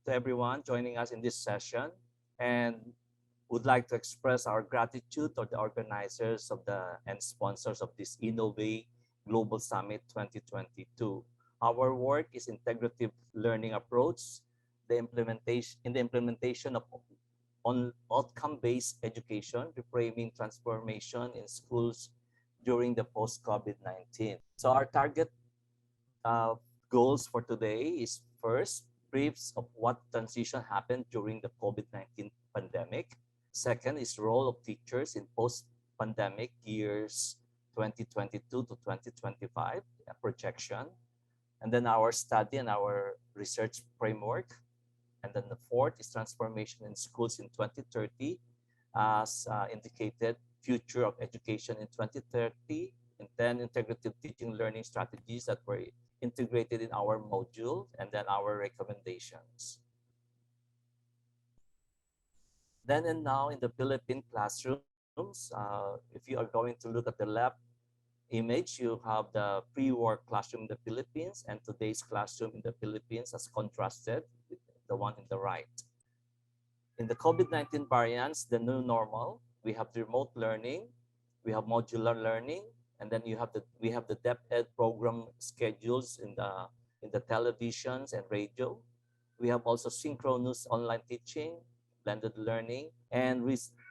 to everyone joining us in this session, and would like to express our gratitude to the organizers of the and sponsors of this Innovate Global Summit 2022. Our work is integrative learning approach, the implementation of on outcome-based education, reframing transformation in schools during the post-COVID-19. So our target uh, goals for today is first, briefs of what transition happened during the COVID-19 pandemic. Second is role of teachers in post-pandemic years 2022 to 2025, a projection. And then our study and our research framework. And then the fourth is transformation in schools in 2030, as indicated, future of education in 2030, and then integrative teaching learning strategies that were integrated in our module, and then our recommendations. Then and now in the Philippine classrooms, if you are going to look at the left image, you have the pre-war classroom in the Philippines and today's classroom in the Philippines as contrasted with the one in the right. In the COVID-19 variants, the new normal, we have the remote learning, we have modular learning, and then we have the depth ed program schedules in the televisions and radio. We have also synchronous online teaching, blended learning, and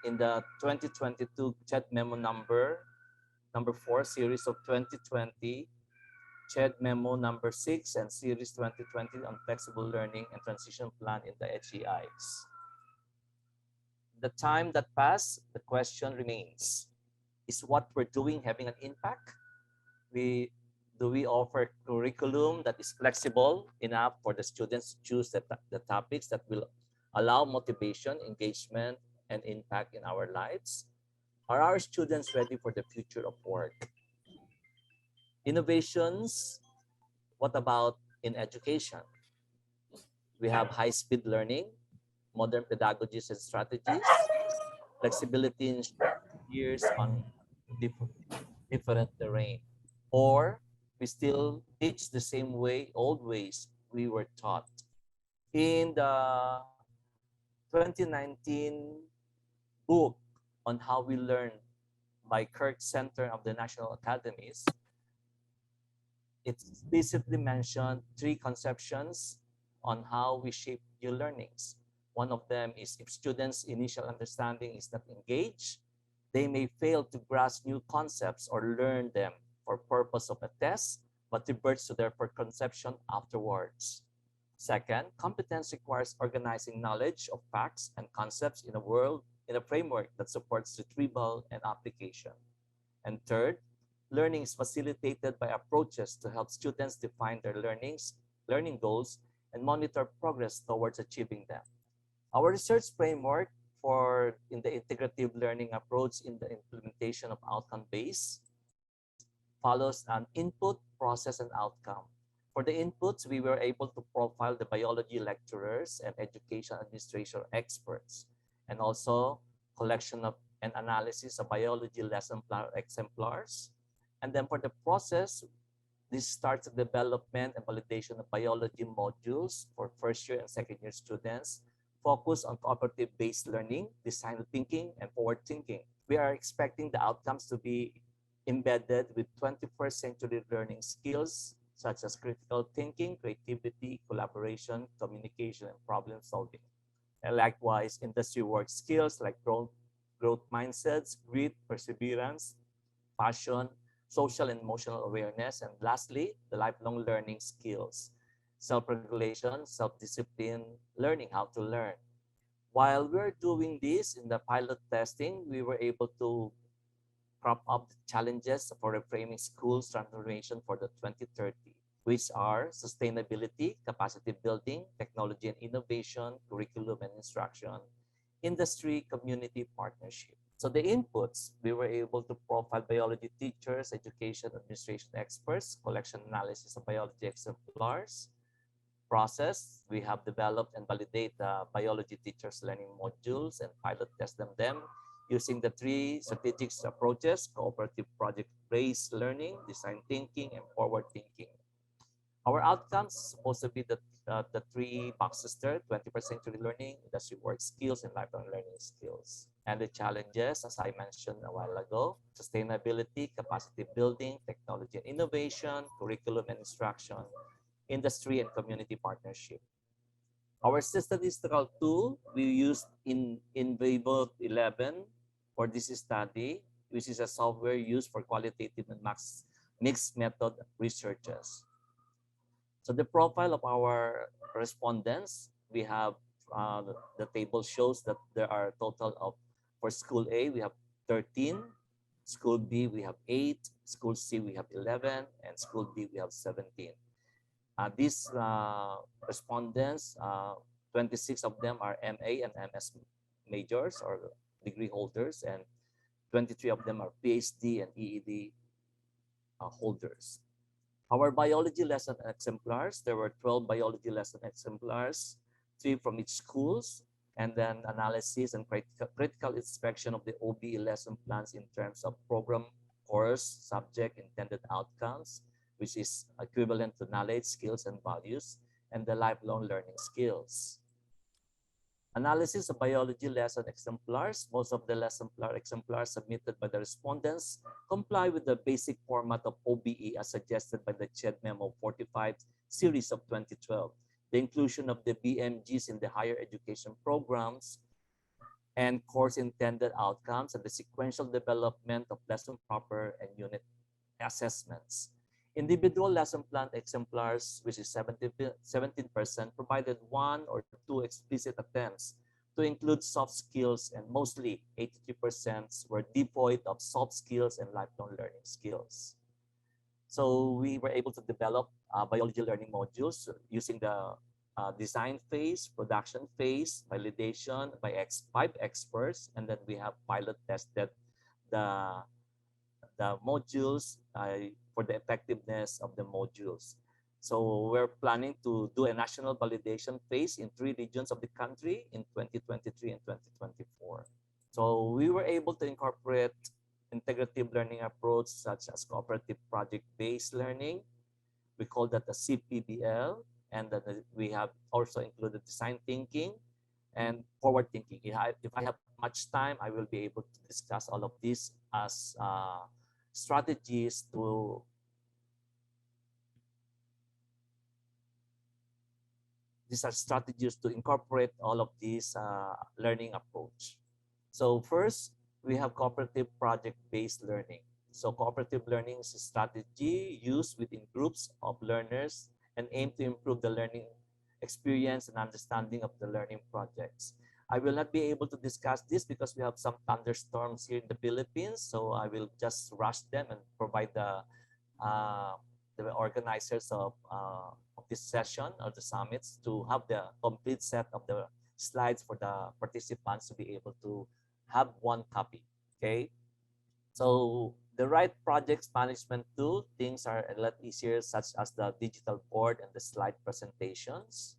in the 2022 CHED memo number 4 series of 2020, CHED memo number 6 and series 2020 on flexible learning and transition plan in the HEIs. The time that passed, the question remains, is what we're doing having an impact? Do we offer curriculum that is flexible enough for the students to choose the topics that will allow motivation, engagement, and impact in our lives? Are our students ready for the future of work? Innovations, what about in education? We have high-speed learning, modern pedagogies and strategies, flexibility in years on different terrain, or we still teach the same way, old ways we were taught. In the 2019 book on how we learn by Kirk Center of the National Academies, it explicitly mentioned 3 conceptions on how we shape new learnings. One of them is if students' initial understanding is not engaged, they may fail to grasp new concepts or learn them for purpose of a test, but reverts to their conception afterwards. Second, competence requires organizing knowledge of facts and concepts in a framework that supports retrieval and application. And third, learning is facilitated by approaches to help students define their learning goals and monitor progress towards achieving them. Our research framework in the integrative learning approach in the implementation of outcome-based follows an input, process, and outcome. For the inputs, we were able to profile the biology lecturers and education administration experts, and also collection of and analysis of biology lesson plan exemplars. And then for the process, this starts the development and validation of biology modules for first year and second year students, focus on cooperative-based learning, design thinking, and forward thinking. We are expecting the outcomes to be embedded with 21st century learning skills, such as critical thinking, creativity, collaboration, communication, and problem solving. And likewise, industry work skills like growth mindsets, grit, perseverance, passion, social and emotional awareness, and lastly, the lifelong learning skills, self-regulation, self-discipline, learning how to learn. While we're doing this in the pilot testing, we were able to crop up the challenges for reframing schools transformation for the 2030, which are sustainability, capacity building, technology and innovation, curriculum and instruction, industry, community partnership. So the inputs, we were able to profile biology teachers, education administration experts, collection analysis of biology exemplars. Process, we have developed and validate the biology teachers learning modules and pilot test them using the 3 strategic approaches: cooperative, project-based learning, design thinking, and forward thinking. Our outcomes supposed to be that the three boxes there: 21st century learning, industry work skills, and lifelong learning skills. And the challenges, as I mentioned a while ago: sustainability, capacity building, technology and innovation, curriculum and instruction, industry and community partnership. Our statistical tool we used in Vivo 11 for this study, which is a software used for qualitative and mixed method researches. So the profile of our respondents, we have the table shows that there are a total of, for school A, we have 13, school B, we have 8, school C, we have 11, and school D, we have 17. These respondents, 26 of them are MA and MS majors or degree holders, and 23 of them are PhD and EED holders. Our biology lesson exemplars, there were 12 biology lesson exemplars, 3 from each schools, and then analysis and critical inspection of the OBE lesson plans in terms of program, course, subject, intended outcomes, which is equivalent to knowledge, skills, and values, and the lifelong learning skills. Analysis of biology lesson exemplars. Most of the lesson exemplars submitted by the respondents comply with the basic format of OBE as suggested by the CHED Memo 45 series of 2012. The inclusion of the BMGs in the higher education programs and course intended outcomes, and the sequential development of lesson proper and unit assessments. Individual lesson plan exemplars, which is 17%, provided 1 or 2 explicit attempts to include soft skills, and mostly 83% were devoid of soft skills and lifelong learning skills. So we were able to develop biology learning modules using the design phase, production phase, validation by 5 experts, and then we have pilot tested the modules for the effectiveness of the modules. So we're planning to do a national validation phase in 3 regions of the country in 2023 and 2024. So we were able to incorporate integrative learning approach such as cooperative project-based learning. We call that the CPBL, and then we have also included design thinking and forward thinking. If I have much time, I will be able to discuss all of this as strategies to incorporate all of these learning approach. So first, we have cooperative project-based learning. So cooperative learning is a strategy used within groups of learners and aim to improve the learning experience and understanding of the learning projects. I will not be able to discuss this because we have some thunderstorms here in the Philippines, so I will just rush them and provide the organizers of this session or the summits to have the complete set of the slides for the participants to be able to have one copy. Okay, so the right projects management tool, things are a lot easier, such as the digital board and the slide presentations.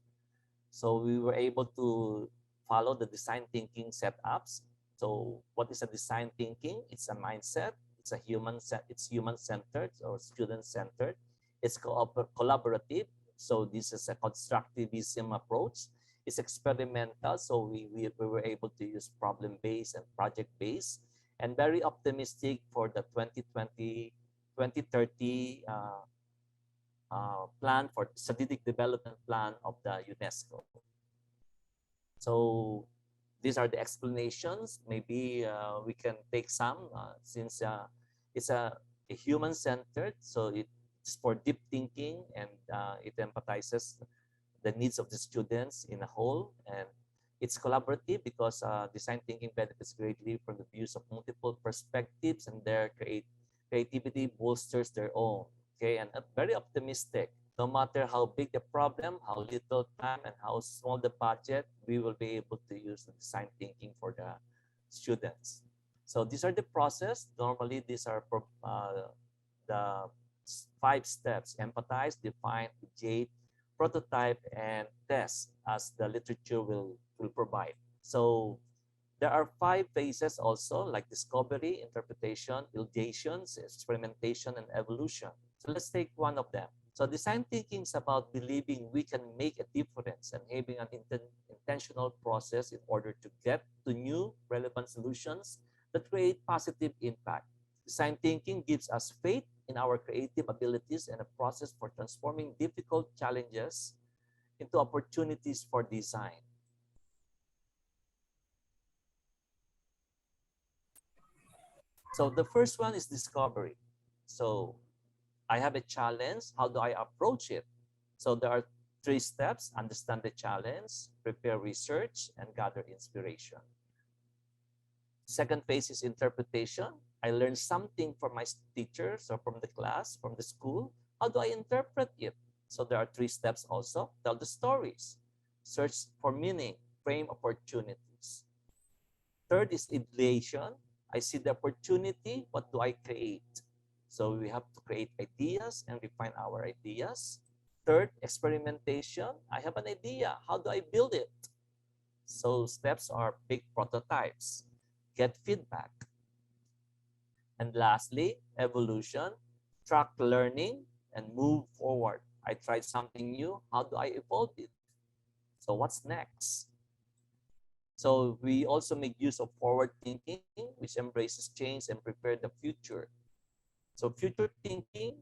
So we were able to follow the design thinking setups. So what is a design thinking? It's a mindset. It's a human-centered or student-centered. It's collaborative. So this is a constructivism approach. It's experimental. So we were able to use problem-based and project-based, and very optimistic for the 2030 plan for strategic development plan of the UNESCO. So these are the explanations. Maybe we can take some since it's a human-centered, so it's for deep thinking, and it empathizes the needs of the students in a whole, and it's collaborative because design thinking benefits greatly from the views of multiple perspectives, and their creativity bolsters their own. Okay, and very optimistic. No matter how big the problem, how little time, and how small the budget, we will be able to use the design thinking for the students. So these are the process. Normally, these are the 5 steps: empathize, define, ideate, prototype, and test, as the literature will provide. So there are 5 phases also, like discovery, interpretation, ideation, experimentation, and evolution. So let's take one of them. So design thinking is about believing we can make a difference and having an intentional process in order to get to new relevant solutions that create positive impact. Design thinking gives us faith in our creative abilities and a process for transforming difficult challenges into opportunities for design. So the first one is discovery. So I have a challenge. How do I approach it? So there are three steps: understand the challenge, prepare research, and gather inspiration. Second phase is interpretation. I learn something from my teachers or from the class, from the school. How do I interpret it? So there are three steps also. Tell the stories, search for meaning, frame opportunities. Third is ideation. I see the opportunity. What do I create? So we have to create ideas and refine our ideas. Third, experimentation. I have an idea. How do I build it? So steps are big prototypes. Get feedback. And lastly, evolution. Track learning and move forward. I tried something new. How do I evolve it? So what's next? So we also make use of forward thinking, which embraces change and prepare the future. So future thinking,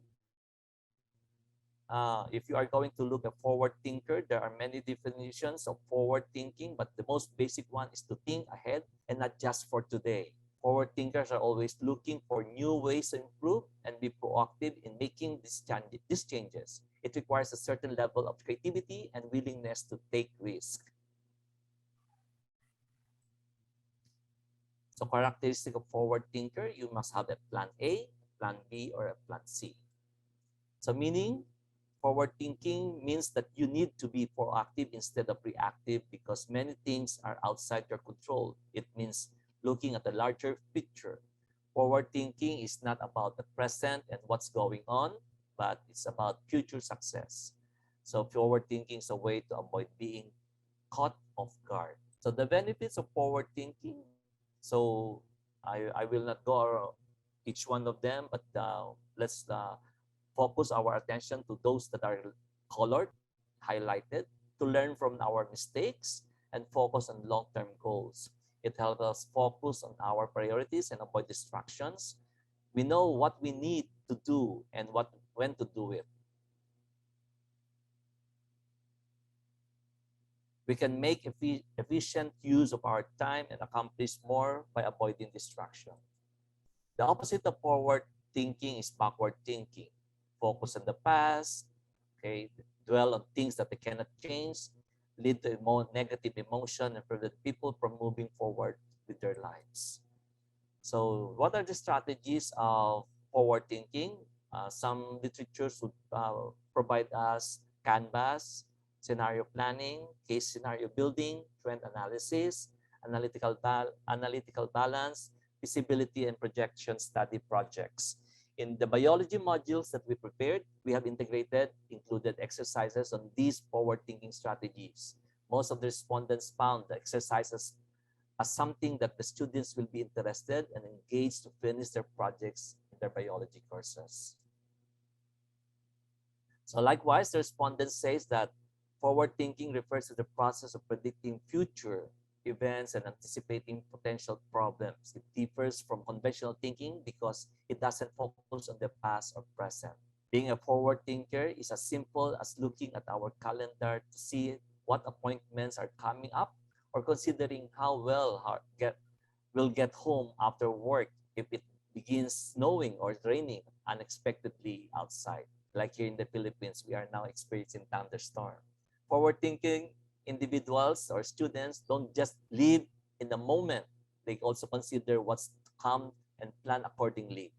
if you are going to look at forward thinker, there are many definitions of forward thinking, but the most basic one is to think ahead and not just for today. Forward thinkers are always looking for new ways to improve and be proactive in making these changes. It requires a certain level of creativity and willingness to take risks. So characteristic of forward thinker, you must have a plan A, plan B, or a plan C. So meaning, forward thinking means that you need to be proactive instead of reactive because many things are outside your control. It means looking at the larger picture. Forward thinking is not about the present and what's going on, but it's about future success. So forward thinking is a way to avoid being caught off guard. So the benefits of forward thinking, so I will not go each one of them, but let's focus our attention to those that are colored, highlighted, to learn from our mistakes and focus on long-term goals. It helps us focus on our priorities and avoid distractions. We know what we need to do and when to do it. We can make efficient use of our time and accomplish more by avoiding distraction. The opposite of forward thinking is backward thinking. Focus on the past, okay, dwell on things that they cannot change, lead to negative emotion, and prevent people from moving forward with their lives. So what are the strategies of forward thinking? Some literatures would provide us canvas, scenario planning, case scenario building, trend analysis, analytical balance, feasibility and projection study projects. In the biology modules that we prepared, we have included exercises on these forward-thinking strategies. Most of the respondents found the exercises as something that the students will be interested and engaged to finish their projects in their biology courses. So likewise, the respondent says that forward thinking refers to the process of predicting future events and anticipating potential problems. It differs from conventional thinking because it doesn't focus on the past or present. Being a forward thinker is as simple as looking at our calendar to see what appointments are coming up or considering how we'll get home after work if it begins snowing or raining unexpectedly outside. Like here in the Philippines, we are now experiencing thunderstorm. Forward-thinking individuals or students don't just live in the moment. They also consider what's to come and plan accordingly.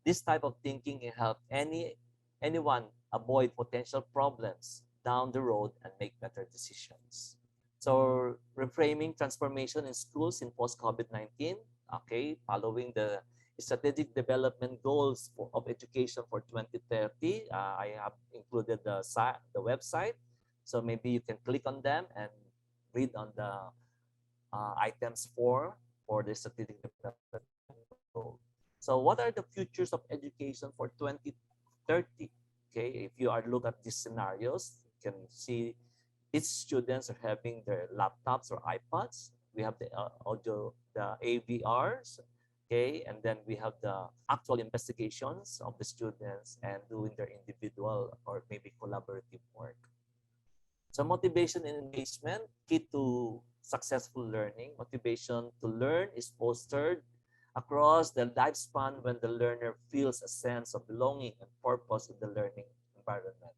This type of thinking can help anyone avoid potential problems down the road and make better decisions. So reframing transformation in schools in post-COVID-19, okay, following the strategic development goals of education for 2030, I have included the website. So maybe you can click on them and read on the items for the strategic development goal. So what are the futures of education for 2030? Okay, if you are look at these scenarios, you can see each students are having their laptops or iPads. We have the audio, the AVRs, okay, and then we have the actual investigations of the students and doing their individual or maybe collaborative work. So motivation and engagement, key to successful learning. Motivation to learn is fostered across the lifespan when the learner feels a sense of belonging and purpose in the learning environment.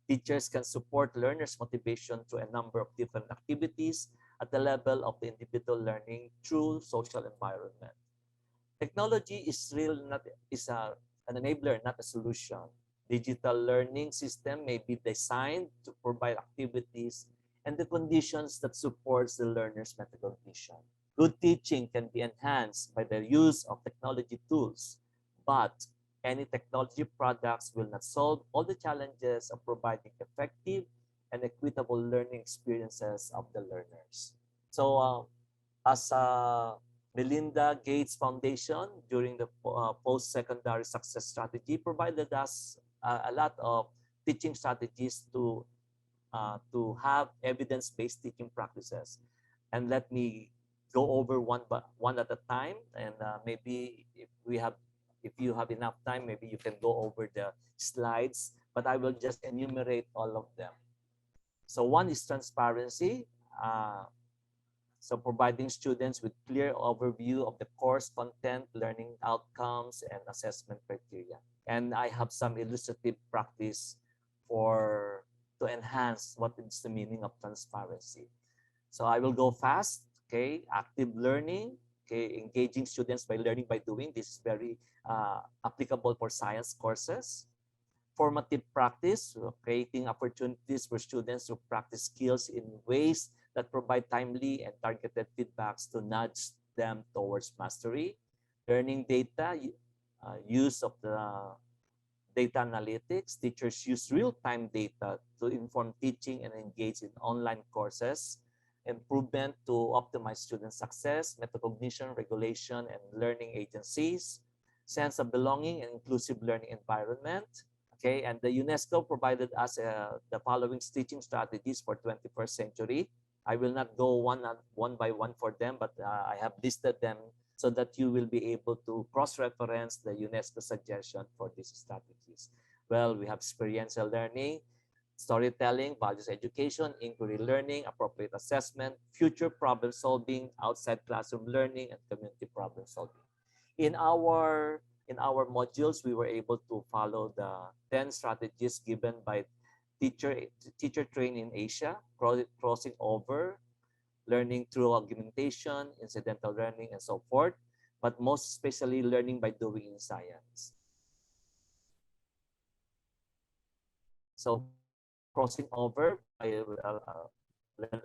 Teachers can support learners' motivation through a number of different activities at the level of the individual learning through social environment. Technology is an enabler, not a solution. Digital learning system may be designed to provide activities and the conditions that supports the learner's metacognition. Good teaching can be enhanced by the use of technology tools, but any technology products will not solve all the challenges of providing effective and equitable learning experiences of the learners. So, as Melinda Gates Foundation during the post-secondary success strategy provided us a lot of teaching strategies to have evidence-based teaching practices. And let me go over one at a time. And maybe if you have enough time, maybe you can go over the slides. But I will just enumerate all of them. So one is transparency. So providing students with clear overview of the course content, learning outcomes, and assessment criteria. And I have some illustrative practice to enhance what is the meaning of transparency. So I will go fast. Okay, active learning. Okay, engaging students by learning by doing. This is very applicable for science courses. Formative practice, creating opportunities for students to practice skills in ways that provide timely and targeted feedbacks to nudge them towards mastery. Learning data, use of the data analytics. Teachers use real-time data to inform teaching and engage in online courses. Improvement to optimize student success, metacognition, regulation, and learning agencies. Sense of belonging and inclusive learning environment. Okay, and the UNESCO provided us the following teaching strategies for 21st century. I will not go one by one for them, but I have listed them so that you will be able to cross-reference the UNESCO suggestion for these strategies. Well, we have experiential learning, storytelling, values education, inquiry learning, appropriate assessment, future problem solving, outside classroom learning, and community problem solving. In our modules, we were able to follow the 10 strategies given by teacher trained in Asia, crossing over, learning through augmentation, incidental learning, and so forth, but most especially learning by doing in science. So crossing over by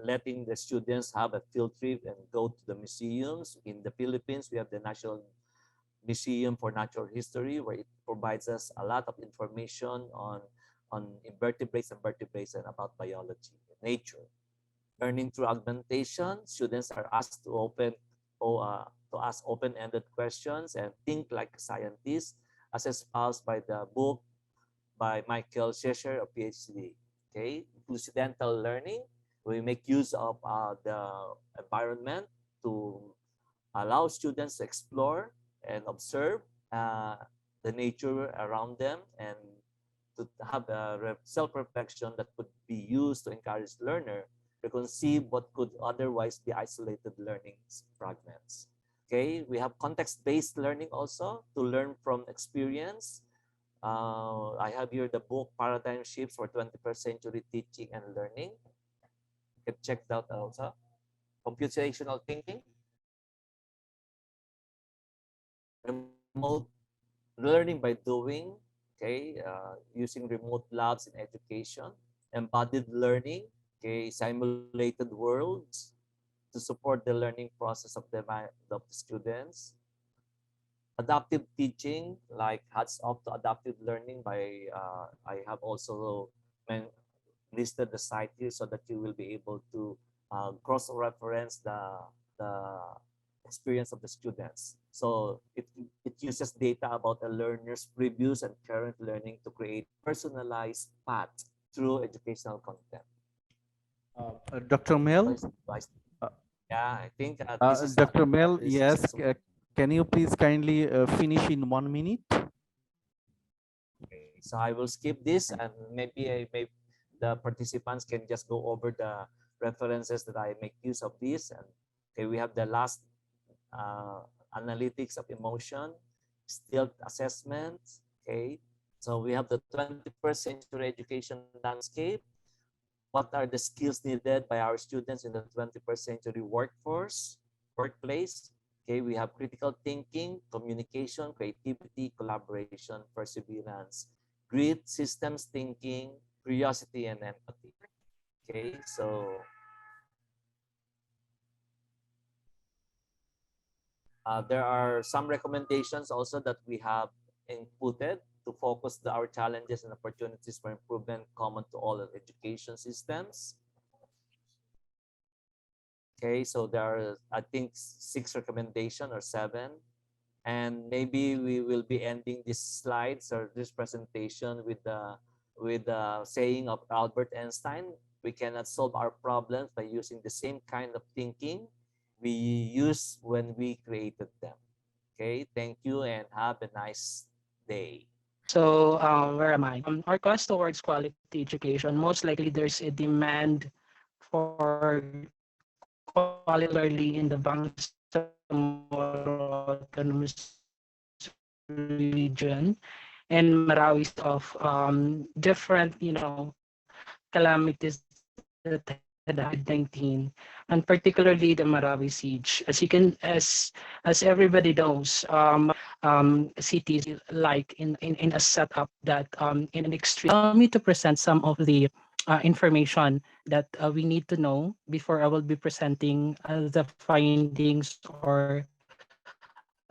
letting the students have a field trip and go to the museums. In the Philippines, we have the National Museum for Natural History, where it provides us a lot of information on invertebrates and vertebrates and about biology and nature. Learning through augmentation, students are asked to ask open-ended questions and think like scientists, as espoused by the book by Michael Scherzer, a PhD. Okay, Coincidental Learning, we make use of the environment to allow students to explore and observe the nature around them and to have a self-reflection that could be used to encourage learner to conceive what could otherwise be isolated learning fragments. Okay, we have context-based learning also to learn from experience. I have here the book Paradigm Shifts for 21st Century Teaching and Learning. You can check that out also. Computational thinking. Remote learning by doing, okay, using remote labs in education. Embodied learning, okay, simulated worlds to support the learning process of the students. Adaptive teaching, like hats off to adaptive learning by, I have also listed the site here so that you will be able to cross-reference the experience of the students. So it uses data about a learner's previous and current learning to create personalized path through educational content. Dr. Mel, Twice, twice. uh, Yeah, I think this is Dr. Mel, this is yes, can you please kindly finish in 1 minute? okay. So I will skip this, and maybe the participants can just go over the references that I make use of this. And okay, we have the last uh, analytics of emotion, still assessment. Okay, so we have the 21st century education landscape. What are the skills needed by our students in the 21st century workplace? Okay, we have critical thinking, communication, creativity, collaboration, perseverance, grit, systems thinking, curiosity, and empathy. Okay, so there are some recommendations also that we have inputted to focus our challenges and opportunities for improvement common to all of education systems. Okay, so there are, I think, 6 recommendations or 7. And maybe we will be ending these slides or this presentation with the saying of Albert Einstein: we cannot solve our problems by using the same kind of thinking we used when we created them. Okay, thank you and have a nice day. So, where am I? Our quest towards quality education, most likely there's a demand for quality learning in the Bangsamoro Autonomous Region and Marawi City of different, calamities that had happened with COVID-19, and particularly the Marawi siege. As everybody knows, Marawi cities like in a setup that in an extreme. Allow me to present some of the information that we need to know before I will be presenting the findings or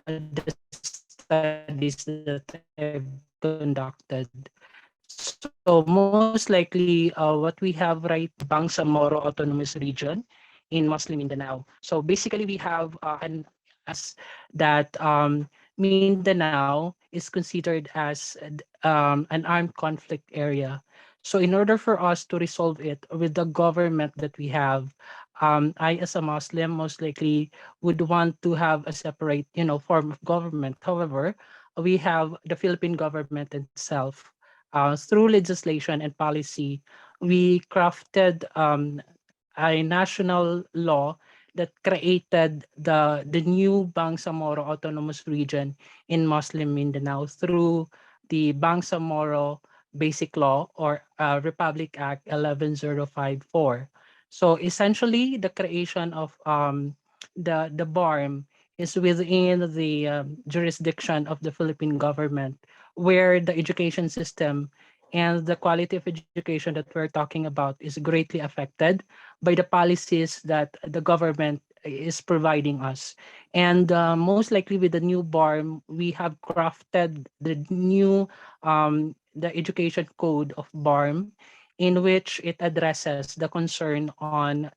the studies that I've conducted. So most likely what we have right now is Bangsamoro Autonomous Region in Muslim Mindanao. So basically we have an as that Mindanao is considered as an armed conflict area. So in order for us to resolve it with the government that we have, I as a Muslim most likely would want to have a separate, form of government. However, we have the Philippine government itself. Through legislation and policy, we crafted a national law that created the new Bangsamoro Autonomous Region in Muslim Mindanao through the Bangsamoro Basic Law or Republic Act 11054. So essentially, the creation of the BARM is within the jurisdiction of the Philippine government, where the education system and the quality of education that we're talking about is greatly affected by the policies that the government is providing us. And most likely with the new BARM, we have crafted the new the education code of BARM, in which it addresses the concern on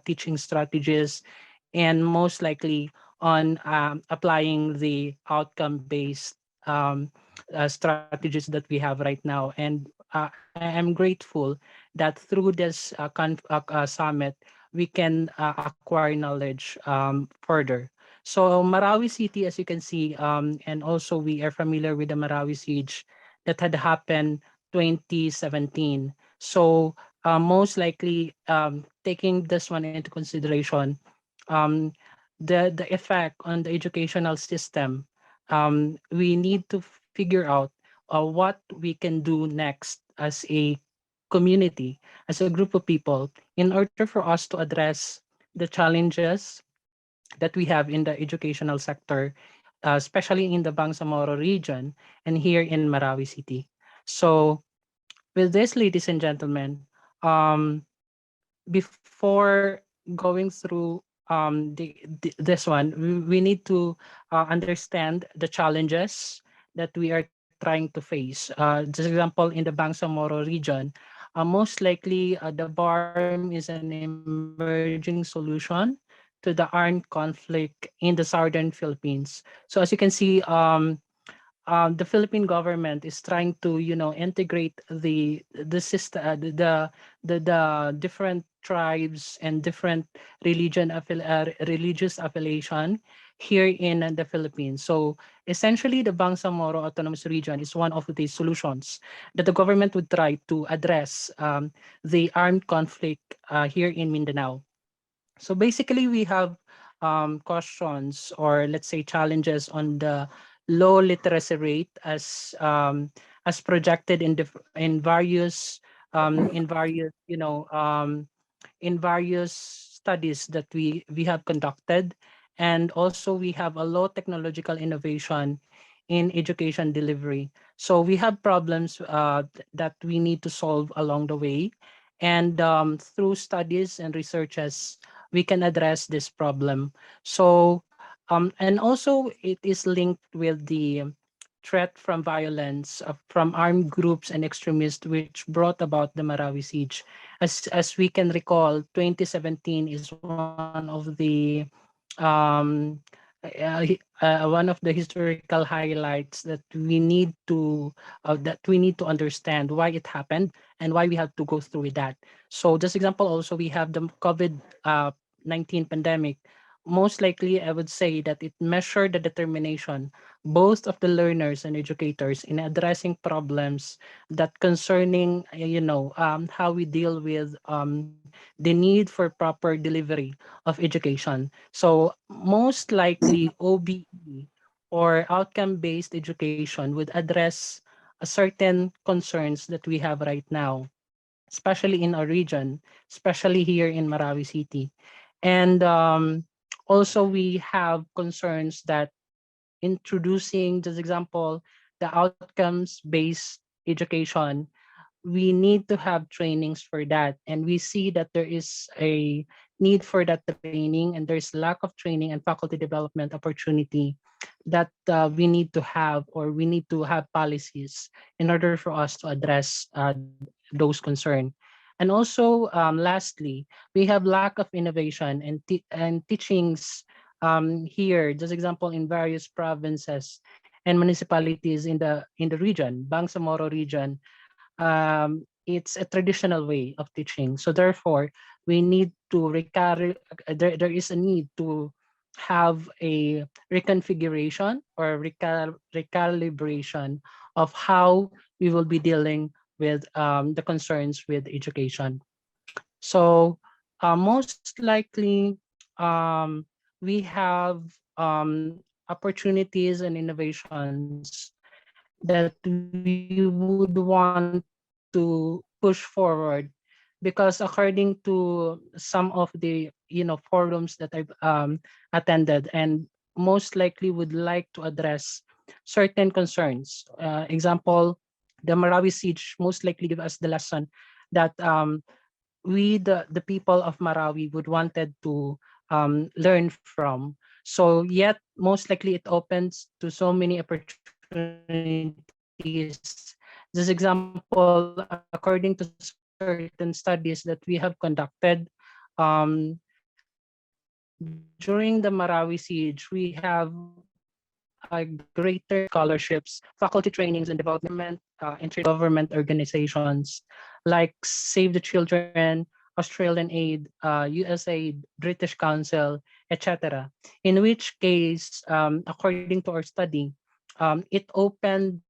teaching strategies, and most likely on applying the outcome based strategies that we have right now. And I am grateful that through this summit, we can acquire knowledge further. So Marawi City, as you can see, and also we are familiar with the Marawi siege that had happened 2017. So most likely, taking this one into consideration, um, the effect on the educational system, we need to figure out what we can do next as a community, as a group of people, in order for us to address the challenges that we have in the educational sector, especially in the Bangsamoro region and here in Marawi City. So with this, ladies and gentlemen, um, before going through this one, we need to understand the challenges that we are trying to face. Just example, in the Bangsamoro region, most likely the BARM is an emerging solution to to the armed conflict in the southern Philippines. So as you can see, the Philippine government is trying to, integrate the system, the different tribes and different religious affiliation here in the Philippines. So essentially, the Bangsamoro Autonomous Region is one of the solutions that the government would try to address the armed conflict here in Mindanao. So basically, we have questions, or let's say challenges on the low literacy rate as projected in various in various studies that we have conducted. And also we have a low technological innovation in education delivery. So we have problems that we need to solve along the way. And through studies and researches, we can address this problem. So, and also it is linked with the threat from violence from armed groups and extremists, which brought about the Marawi siege. As we can recall, 2017 is um, one of the historical highlights that we need to understand why it happened and why we have to go through with that. So, just example, also we have the COVID-19 pandemic. Most likely, I would say that it measured the determination both of the learners and educators in addressing problems that concerning how we deal with the need for proper delivery of education. So most likely OBE or outcome based education would address a certain concerns that we have right now, especially in our region, especially here in Marawi City. And also we have concerns that introducing, just example, the outcomes based education, we need to have trainings for that. And we see that there is a need for that training, and there's lack of training and faculty development opportunity that we need to have, or we need to have policies in order for us to address those concerns. And also, lastly, we have lack of innovation and teachings here. Just example, in various provinces and municipalities in the region, Bangsamoro region, it's a traditional way of teaching. So therefore, we need to there is a need to have a reconfiguration or recalibration of how we will be dealing with the concerns with education. So most likely, um, we have opportunities and innovations that we would want to push forward, because according to some of the forums that I've attended, and most likely would like to address certain concerns. Example, the Marawi siege most likely give us the lesson that the people of Marawi would wanted to learn from. So yet most likely it opens to so many opportunities. Just example, according to certain studies that we have conducted, um, during the Marawi siege, we have a greater need for scholarships, faculty trainings and development, international government organizations like Save the Children, Australian Aid, USAID, British Council, etc. In which case, according to our study, it opened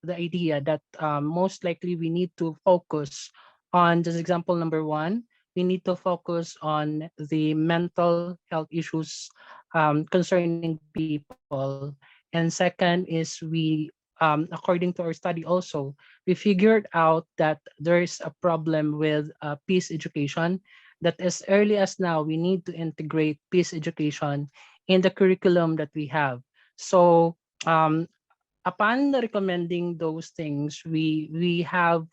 the idea that most likely we need to focus on, just example number one, we need to focus on the mental health issues concerning people. And second is according to our study also, we figured out that there is a problem with peace education, that as early as now, we need to integrate peace education in the curriculum that we have. So um, upon recommending those things, we have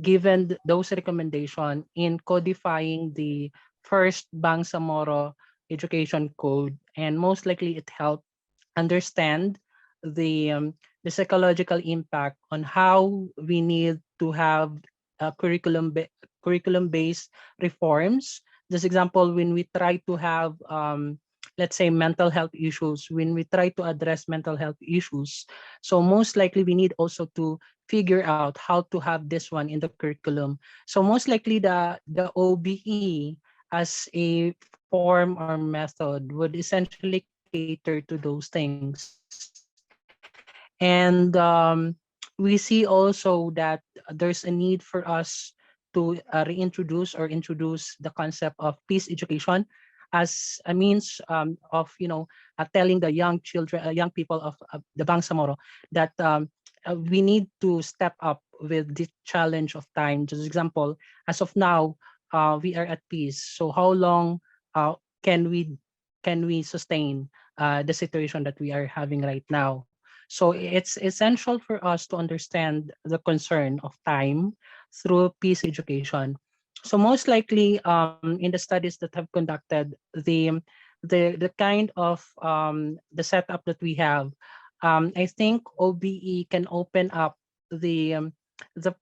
given those recommendation in codifying the first Bangsamoro education code, and most likely it helped understand the um, the psychological impact on how we need to have curriculum based reforms Just example, when we try to have, let's say, mental health issues, when we try to address mental health issues, so most likely we need also to figure out how to have this one in the curriculum. So most likely the OBE as a form or method would essentially cater to those things. And we see also that there's a need for us to reintroduce or introduce the concept of peace education as a means of telling the young children, young people of the Bangsamoro that we need to step up with the challenge of time. Just example, as of now, we are at peace. So how long uh, can we sustain the situation that we are having right now? So it's essential for us to understand the concern of time through peace education. So most likely, in the studies that have conducted, the kind of the setup that we have, I think OBE can open up the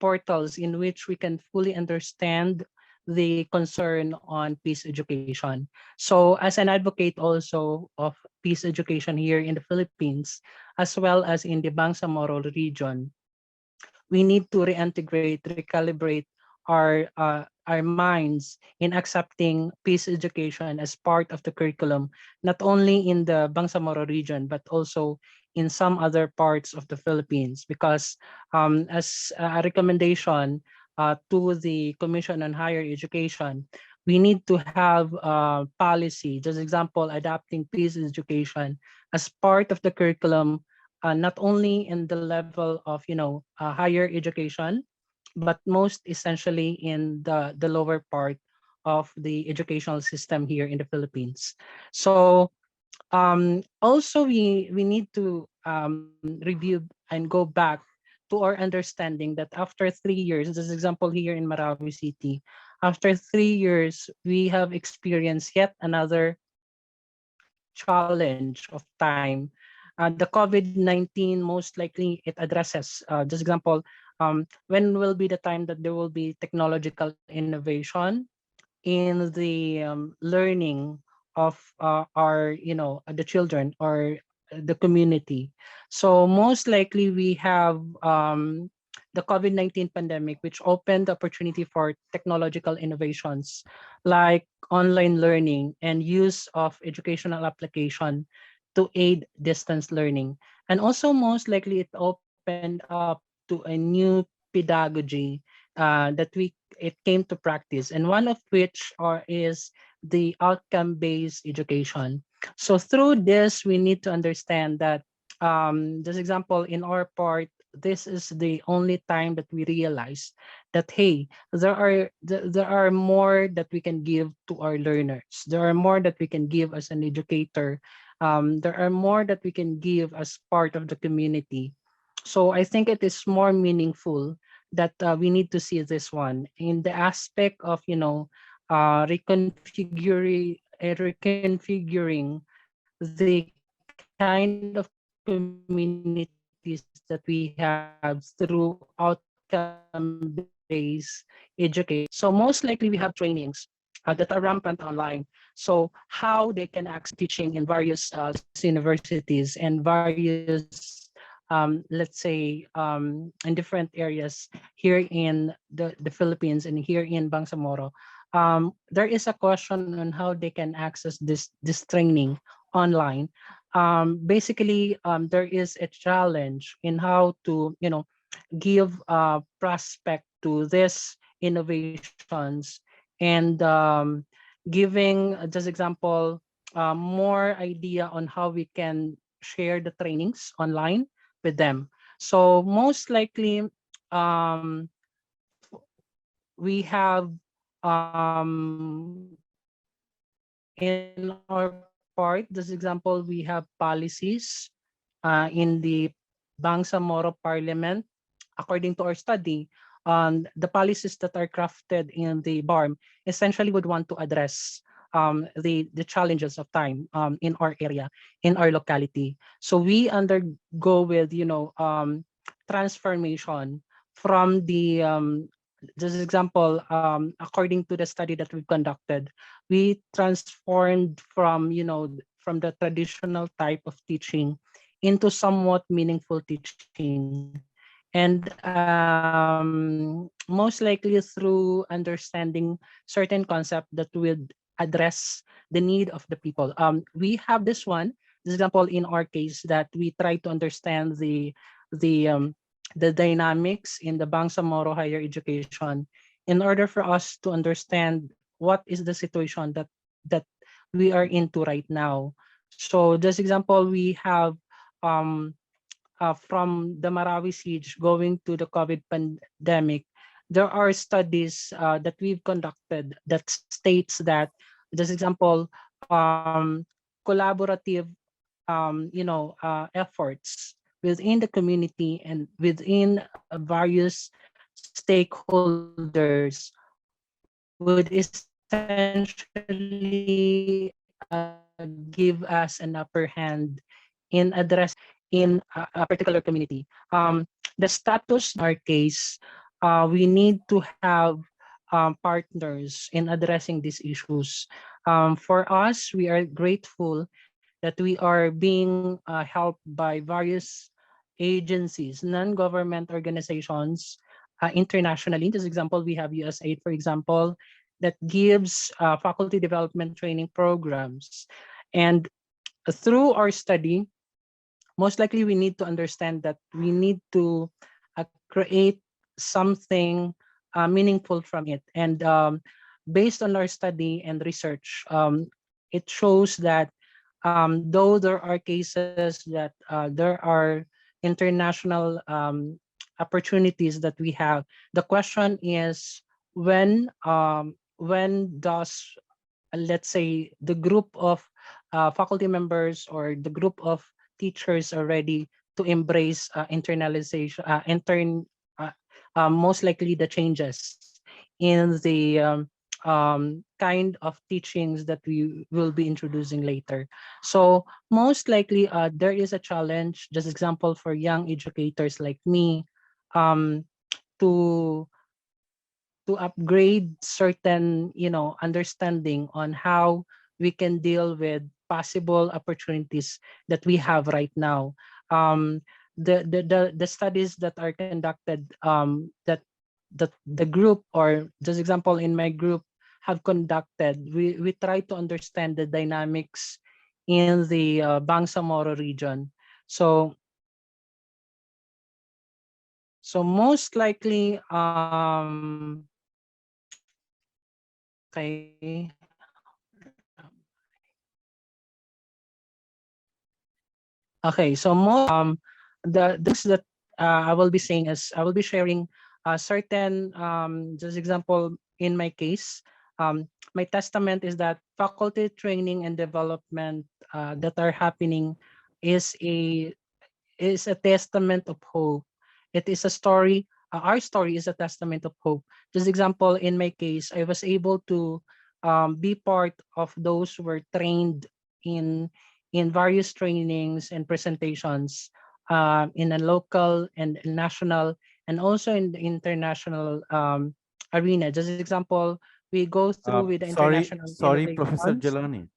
portals in which we can fully understand the concern on peace education. So as an advocate also of peace education here in the Philippines, as well as in the Bangsamoro region, we need to reintegrate, recalibrate our minds in accepting peace education as part of the curriculum, not only in the Bangsamoro region, but also in some other parts of the Philippines. Because as a recommendation to the Commission on Higher Education, we need to have policy, just example, adapting peace education as part of the curriculum, not only in the level of higher education, but most essentially in the lower part of the educational system here in the Philippines. So also we need to review and go back to our understanding that after 3 years, this example here in Marawi City, after 3 years, we have experienced yet another challenge of time. The COVID-19, most likely it addresses, just example, when will be the time that there will be technological innovation in the learning of our, the children or the community. So most likely we have the COVID-19 pandemic, which opened the opportunity for technological innovations like online learning and use of educational application to aid distance learning. And also most likely it opened up to a new pedagogy that it came to practice, and one of which is the outcome-based education. So through this, we need to understand that, just example, in our part, this is the only time that we realize that, hey, there are more that we can give to our learners. There are more that we can give as an educator. There are more that we can give as part of the community. So I think it is more meaningful that we need to see this one in the aspect of reconfiguring the kind of communities that we have through outcome-based education. So most likely we have trainings that are rampant online. So how they can access teaching in various universities and various let's say in different areas here in the Philippines and here in Bangsamoro. There is a question on how they can access this training online. Basically, there is a challenge in how to give prospect to this innovations and giving just example more idea on how we can share the trainings online with them. So most likely um, we have in our part, this example, we have policies in the Bangsamoro Parliament. According to our study, the policies that are crafted in the BARM essentially would want to address the challenges of time in our area, in our locality. So we undergo with transformation from the just example, according to the study that we've conducted, we transformed from, from the traditional type of teaching into somewhat meaningful teaching. And most likely through understanding certain concept that would address the need of the people. We have this one, this example in our case, that we try to understand the dynamics in the Bangsamoro higher education in order for us to understand what is the situation that we are into right now. So this example, we have um, from the Marawi siege going to the COVID pandemic, there are studies that we've conducted that states that, just example, collaborative, efforts within the community and within various stakeholders would essentially give us an upper hand in addressing in a particular community. The status in our case, we need to have partners in addressing these issues. For us, we are grateful that we are being helped by various agencies, non-government organizations, internationally. Just example, we have USAID, for example, that gives faculty development training programs. And through our study, most likely we need to understand that we need to create something meaningful from it. And based on our study and research, it shows that though there are cases that there are international opportunities that we have, the question is when does, let's say, the group of faculty members or the group of teachers are ready to embrace internalization, uh, most likely the changes in the kind of teachings that we will be introducing later. So most likely there is a challenge, just example for young educators like me, um, to upgrade certain, understanding on how we can deal with possible opportunities that we have right now. um the studies that are conducted, that the group, or just example in my group, have conducted, we try to understand the dynamics in the Bangsamoro region. So most likely, okay, okay, so the things that I will be saying is I will be sharing certain, just example in my case, my testament is that faculty training and development that are happening is a testament of hope. It is a story. Our story is a testament of hope. Just example, in my case, I was able to be part of those who were trained in various trainings and presentations in a local and national, and also in the international arena. Just example, we go through with the Sorry, international sorry, Professor innovations. Jelani.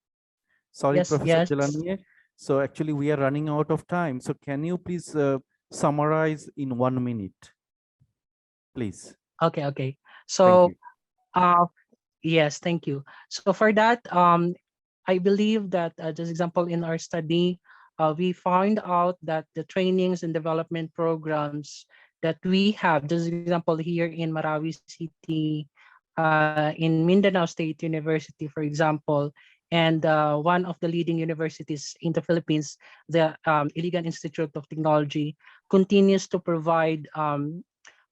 Sorry, Yes, Professor yes. Jelani. So actually, we are running out of time. So can you please summarize in 1 minute, please? Okay, okay. Thank So you. uh, yes, thank you. So for that, I believe that, just example in our study, we found out that the trainings and development programs that we have, just example here in Marawi City, in Mindanao State University, for example, and one of the leading universities in the Philippines, the Iligan Institute of Technology, continues to provide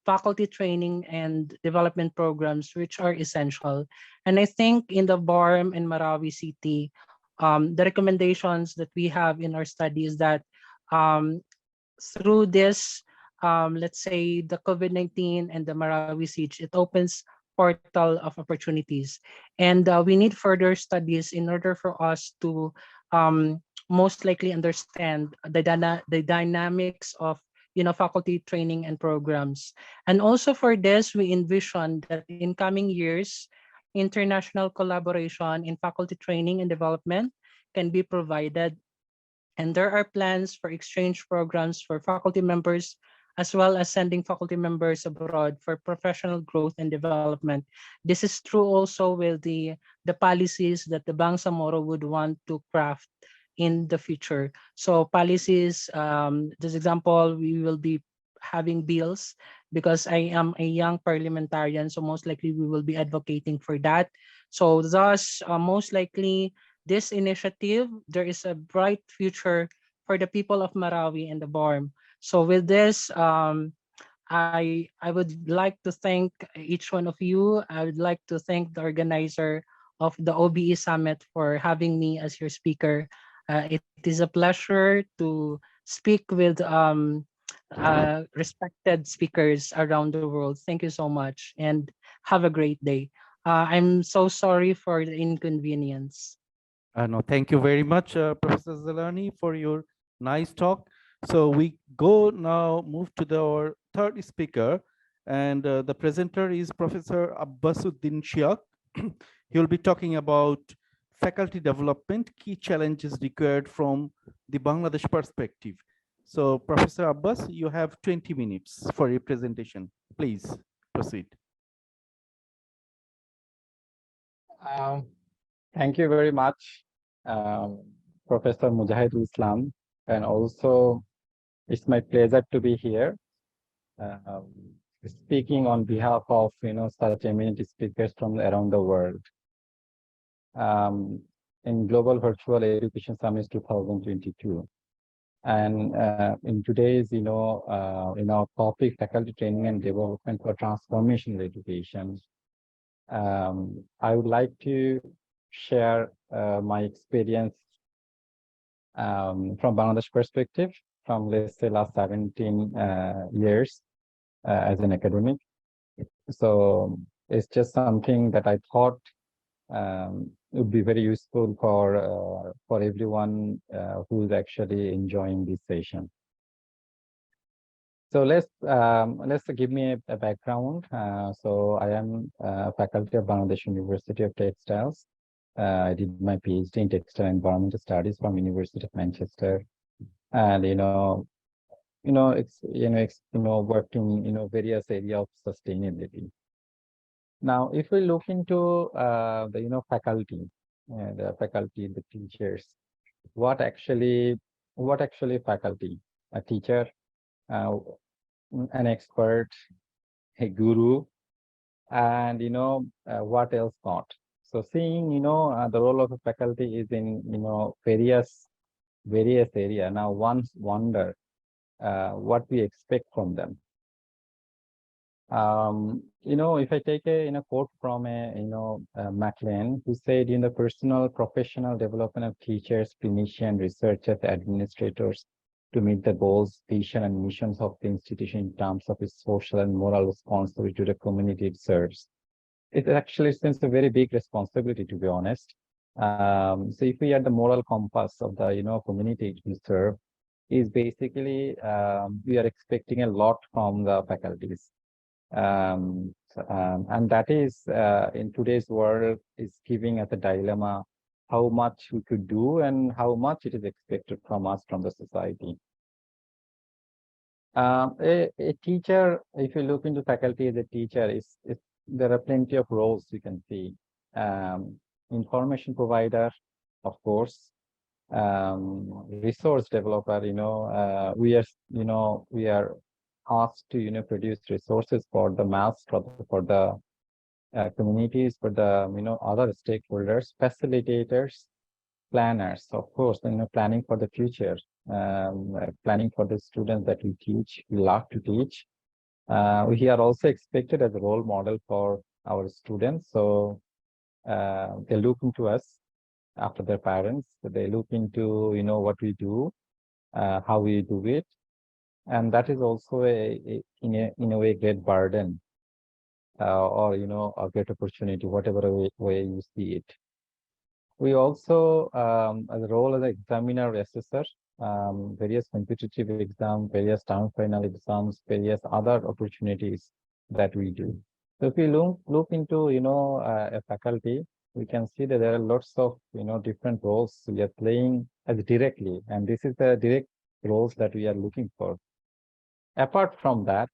faculty training and development programs, which are essential. And I think in the BARM and Marawi City, the recommendations that we have in our study is that um, through this, let's say the COVID-19 and the Marawi siege, it opens portal of opportunities. And we need further studies in order for us to most likely understand the dynamics of faculty training and programs. And also for this, we envision that in coming years, international collaboration in faculty training and development can be provided, and there are plans for exchange programs for faculty members, as well as sending faculty members abroad for professional growth and development. This is true also with the policies that the Bangsamoro would want to craft in the future. So policies, this example, we will be having bills because I am a young parliamentarian, so most likely we will be advocating for that. So thus, most likely this initiative, there is a bright future for the people of Marawi and the BARM. So with this, I would like to thank each one of you. I would like to thank the organizer of the OBE Summit for having me as your speaker. It is a pleasure to speak with respected speakers around the world. Thank you so much and have a great day. I'm so sorry for the inconvenience. No, thank you very much, Professor Zalani, for your nice talk. So we go now move to our third speaker, and the presenter is Professor Abbasuddin Shiak. He will be talking about faculty development, key challenges required from the Bangladesh perspective. So Professor Abbas, you have 20 minutes for your presentation. Please proceed. Um, Thank you very much, Professor Mujahidul Islam, and also it's my pleasure to be here, um, speaking on behalf of such eminent speakers from around the world in Global Virtual Education Summit 2022. And in today's topic, faculty training and development for transformational education, I would like to share my experience from Bangladesh perspective, from let's say last 17 years as an academic. So it's just something that I thought would be very useful for everyone who's actually enjoying this session. So let's give me a background. So I am faculty of Bangladesh University of Textiles. I did my PhD in Textile Environmental Studies from University of Manchester, and worked in various areas of sustainability. Now, if we look into the faculty, the teachers, what actually faculty? A teacher, an expert, a guru, and what else not? So seeing the role of a faculty is in various area. Now one's wonder what we expect from them. If I take a quote from Maclean, who said, in the personal professional development of teachers, clinicians, researchers, administrators to meet the goals, vision, and missions of the institution in terms of its social and moral responsibility to the community it serves. It actually seems a very big responsibility, to be honest. So if we are the moral compass of the community we serve, is basically we are expecting a lot from the faculties. And that is in today's world is giving us a dilemma how much we could do and how much it is expected from us from the society. A teacher, if you look into faculty as a teacher, there are plenty of roles you can see. Information provider, of course, resource developer. We are asked to produce resources for the mass, for the communities, for the other stakeholders, facilitators, planners, of course, planning for the future, planning for the students that we teach, we love to teach. We are also expected as a role model for our students. So they look into us after their parents. They look into what we do, how we do it, and that is also in a way great burden or a great opportunity, whatever way you see it. We also, as a role as an examiner or assessor, various competitive exams, various town final exams, various other opportunities that we do. So if we look into, a faculty, we can see that there are lots of, different roles we are playing as directly, and this is the direct roles that we are looking for. Apart from that,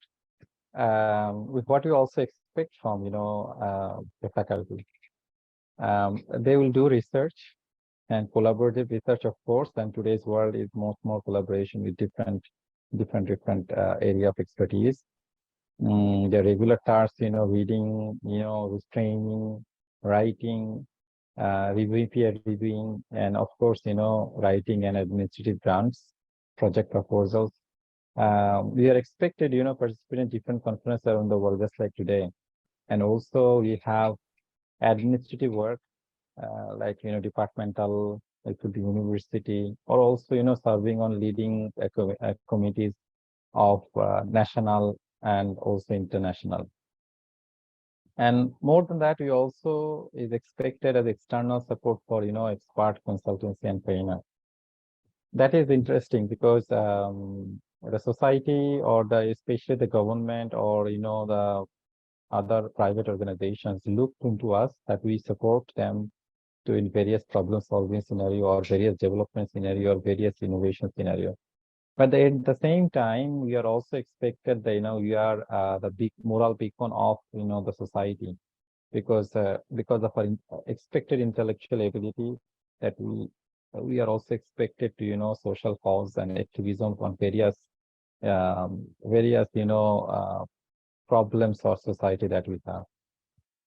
with what we also expect from, the faculty, they will do research and collaborative research, of course, and today's world is much more collaboration with different area of expertise. The regular tasks, reading, training, writing, reviewing, peer reviewing, and of course, writing and administrative grants, project proposals. We are expected, participate in different conferences around the world, just like today. And also we have administrative work, like, departmental, it could be university, or also, serving on leading committees of national and also international. And more than that, we also is expected as external support for, expert consultancy and trainer. That is interesting because the society or especially the government or, the other private organizations look into us that we support them to in various problem solving scenario or various development scenario or various innovation scenario. But at the same time, we are also expected that, we are the big moral beacon of, the society because of our expected intellectual ability that we are also expected to, social cause and activism on various, problems or society that we have.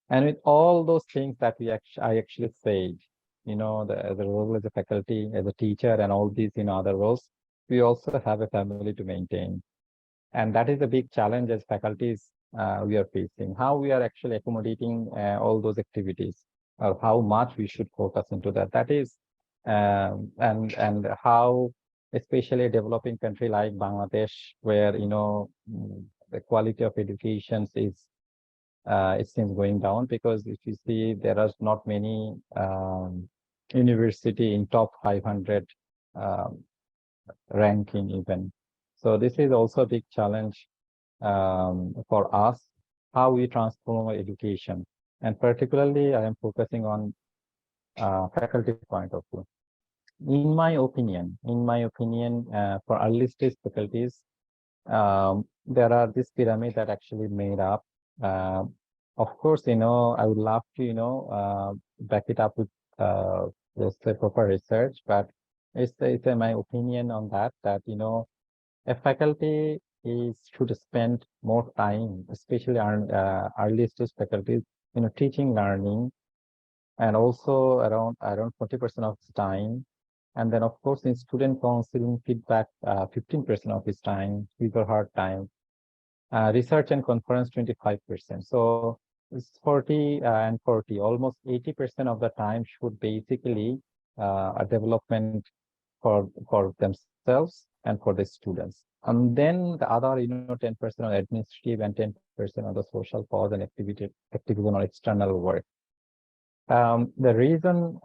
And with all those things that I actually said, the role as a faculty, as a teacher, and all these, other roles, we also have a family to maintain. And that is a big challenge as faculties we are facing. How we are actually accommodating all those activities, or how much we should focus into that. That is, and how, especially a developing country like Bangladesh, where the quality of education is it seems going down, because if you see, there are not many university in top 500 ranking even. So this is also a big challenge for us, how we transform our education. And particularly, I am focusing on faculty point of view. In my opinion, for early stage faculties, there are this pyramid that actually made up. Of course, I would love to, back it up with just a proper research, but it's my opinion on that, a faculty should spend more time, especially on early stage faculties, teaching, learning, and also around 40% of its time. And then, of course, in student counseling feedback, 15% of his time, his or her time. Research and conference, 25%. So it's 40 and 40, almost 80% of the time should basically a development for themselves and for the students. And then the other, 10% on administrative and 10% on the social cause and activism or external work. The reason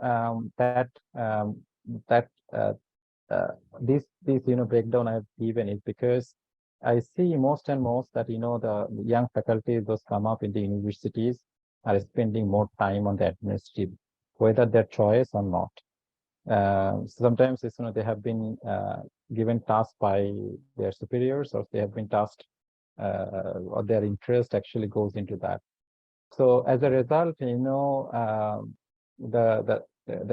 this breakdown I've given is because I see most that the young faculty, those come up in the universities, are spending more time on the administrative, whether their choice or not. Sometimes it's, they have been given tasks by their superiors, or they have been tasked, or their interest actually goes into that. So as a result, the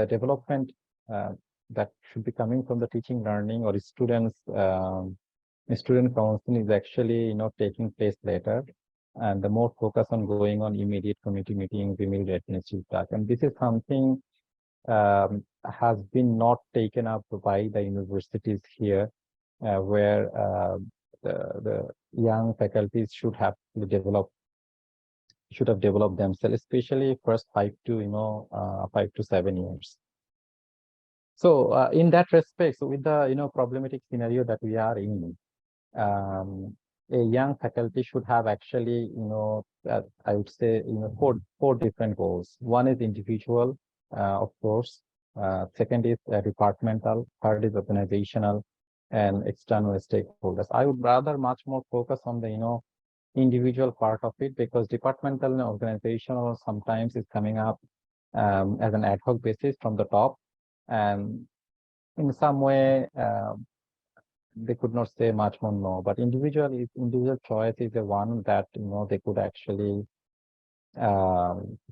development that should be coming from the teaching, learning, or students, student counseling is actually, taking place later, and the more focus on going on immediate committee meetings, immediate administrative tasks. And this is something has been not taken up by the universities here, where the young faculties should have developed themselves, especially first 5 to 7 years. So in that respect, so with the problematic scenario that we are in, a young faculty should have actually, I would say, four different goals. One is individual, of course. Second is departmental. Third is organizational. and external stakeholders. I would rather much more focus on the, individual part of it, because departmental and organizational sometimes is coming up as an ad hoc basis from the top. And in some way, they could not say much more no, but individual choice is the one that, they could actually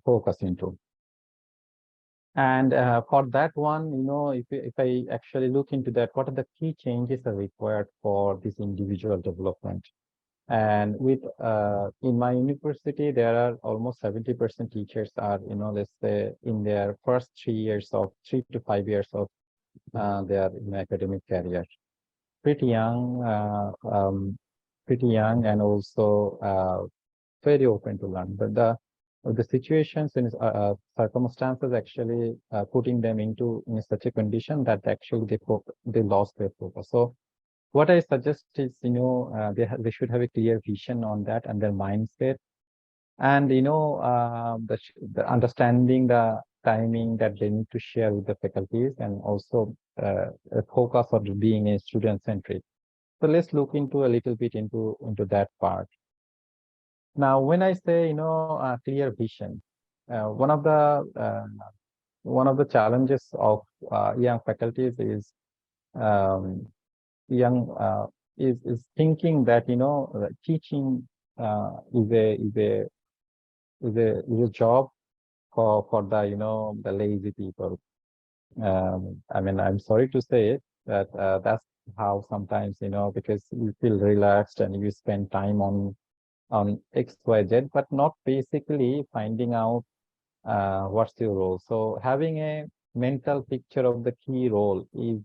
focus into. And for that one, if I actually look into that, what are the key changes are required for this individual development? And with in my university, there are almost 70% teachers are, let's say, in their first 3 to 5 years of their academic career. Pretty young, pretty young, and also very open to learn. But the situations and circumstances actually putting them into in such a condition that actually they lost their focus. So what I suggest is, they should have a clear vision on that and their mindset, and the understanding the timing that they need to share with the faculties, and also a focus on being a student centric. So let's look into a little bit into that part. Now, when I say, clear vision, one of the challenges of young faculties is um, young is thinking that, teaching is a job for the, the lazy people. I mean, I'm sorry to say it, but that's how sometimes, because you feel relaxed and you spend time on XYZ, but not basically finding out what's your role. So having a mental picture of the key role is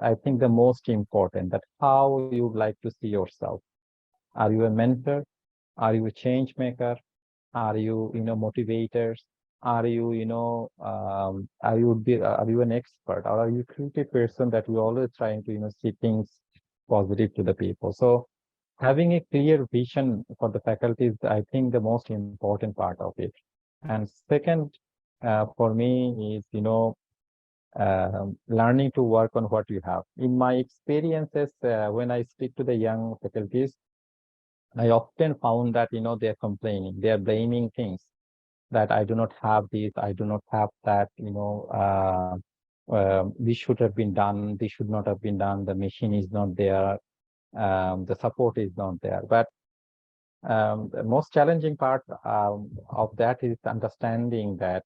I think the most important, that how you would like to see yourself. Are you a mentor? Are you a change maker? Are you, motivators? Are you, are you an expert, or are you a creative person that you're always trying to, see things positive to the people? So having a clear vision for the faculty is, I think, the most important part of it. And second, for me is, learning to work on what you have. In my experiences, when I speak to the young faculties, I often found that, they're complaining, they're blaming things, that I do not have this, I do not have that, this should have been done, this should not have been done, the machine is not there, the support is not there. But the most challenging part of that is understanding that,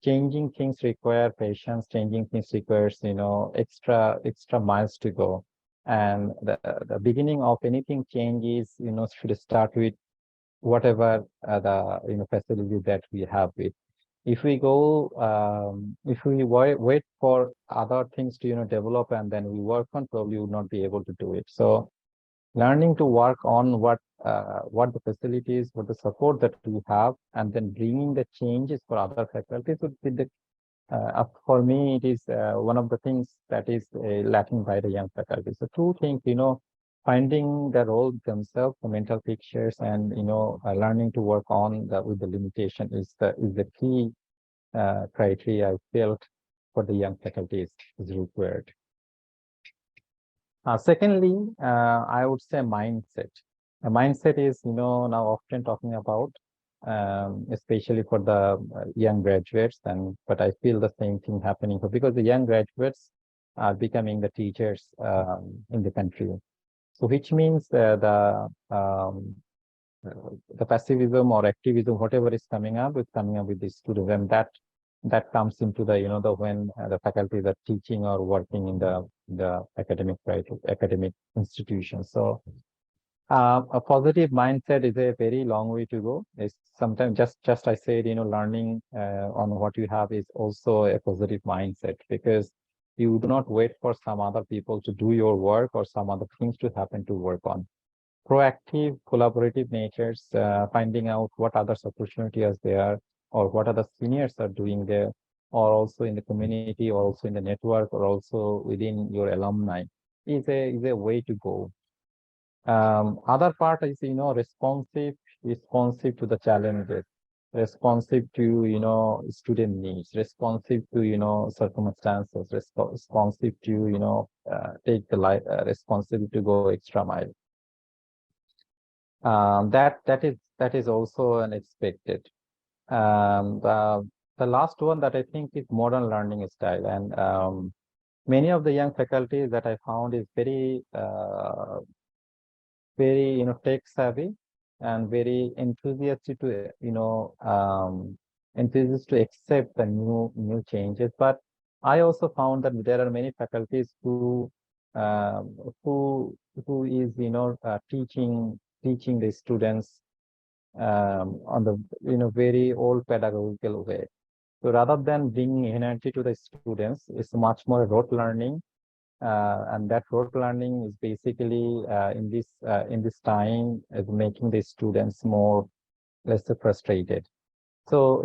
changing things require patience, changing things requires, extra miles to go. And the beginning of anything change is, should start with whatever the, facility that we have with. If we go, if we wait for other things to, develop and then we work on, probably would not be able to do it. So learning to work on what the facilities, what the support that we have, and then bringing the changes for other faculties would be the, for me, it is one of the things that is lacking by the young faculty. So two things, finding the role themselves, the mental pictures, and, learning to work on with the limitation is the key criteria I felt for the young faculties is required. Secondly, I would say mindset. A mindset is, now often talking about, especially for the young graduates, but I feel the same thing happening because the young graduates are becoming the teachers in the country. So which means the passivism or activism, whatever is coming up, is coming up with the students, and that comes into the, when the faculty are teaching or working in the academic institutions. So a positive mindset is a very long way to go. It's sometimes just I said, learning on what you have is also a positive mindset, because you do not wait for some other people to do your work or some other things to happen to work on. Proactive, collaborative natures, finding out what other opportunities are there, or what other seniors are doing there, or also in the community, or also in the network, or also within your alumni, is a way to go. Other part is, responsive to the challenges. responsive to, student needs, responsive to, circumstances, responsive to, take the responsibility to go extra mile. That is also unexpected. The last one that I think is modern learning style, and many of the young faculties that I found is very tech savvy and very enthusiastic to enthusiastic to accept the new changes. But I also found that there are many faculties um, who who is teaching the students on the very old pedagogical way. So rather than bringing energy to the students, it's much more rote learning, and that rote learning is basically in this time is making the students more less frustrated. So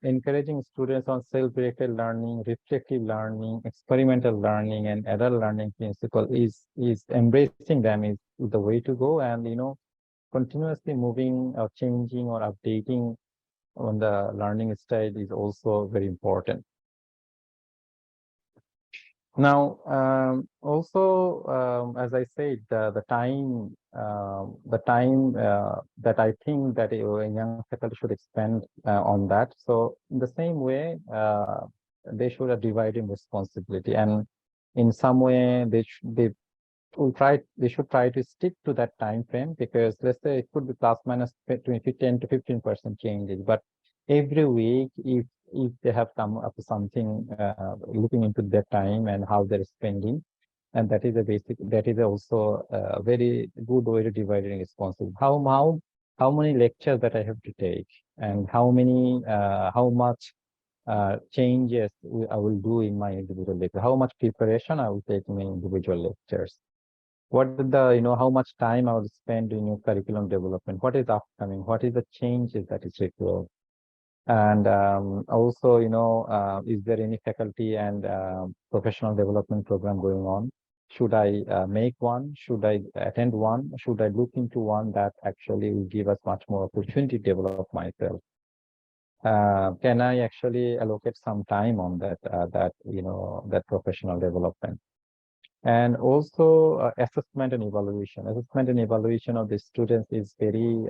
encouraging students on self-directed learning, reflective learning, experimental learning, and adult learning principle is embracing them is the way to go, and continuously moving or changing or updating on the learning style is also very important. Now, also, as I said, the time that I think that a young faculty should expand on that. So, in the same way, they should have dividing responsibility, and in some way, they should try to stick to that time frame, because let's say it could be plus minus 10 to 15% changes, but every week, if they have come up with something looking into their time and how they're spending, and that is also a very good way to divide responsibility. How many lectures that I have to take, and how much changes I will do in my individual lecture, how much preparation I will take in my individual lectures, what is the how much time I will spend in your curriculum development, what is upcoming, what is the changes that is required. And also, is there any faculty and professional development program going on? Should I make one? Should I attend one? Should I look into one that actually will give us much more opportunity to develop myself? Can I actually allocate some time on that professional development? And also assessment and evaluation. Assessment and evaluation of the students is very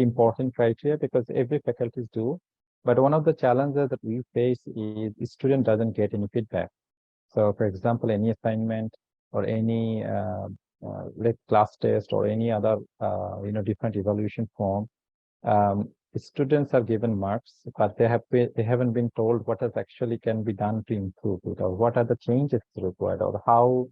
important criteria, because every faculties do. But one of the challenges that we face is the student doesn't get any feedback. So, for example, any assignment or any like class test or any other different evaluation form, students are given marks, but they haven't been told what has actually can be done to improve it, or what are the changes required, or how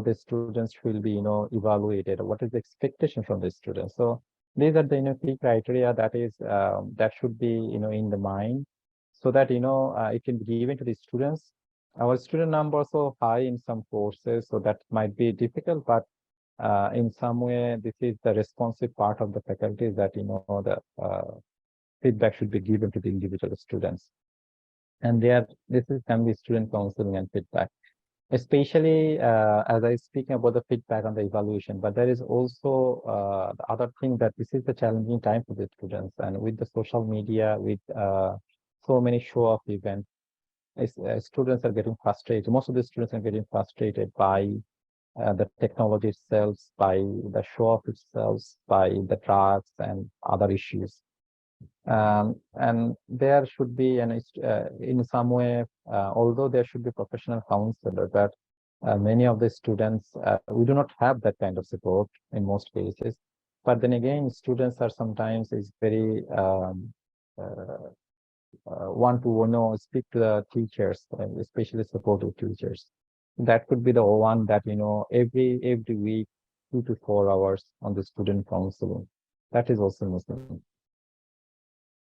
the students will be evaluated, or what is the expectation from the students. So these are the key criteria that is that should be in the mind, so that it can be given to the students. Our student numbers are high in some courses, so that might be difficult, but in some way, this is the responsive part of the faculty, that the feedback should be given to the individual students. And this can be student counseling and feedback, especially as I speak about the feedback on the evaluation. But there is also the other thing, that this is the challenging time for the students, and with the social media, with so many show-off events, students are getting frustrated. Most of the students are getting frustrated by the technology itself, by the show-off itself, by the drugs and other issues. And there should be in some way, although there should be professional counselor, but many of the students, we do not have that kind of support in most cases. But then again, students are sometimes is very want to speak to the teachers, especially supportive teachers. That could be the one that every week 2 to 4 hours on the student counseling. That is also missing.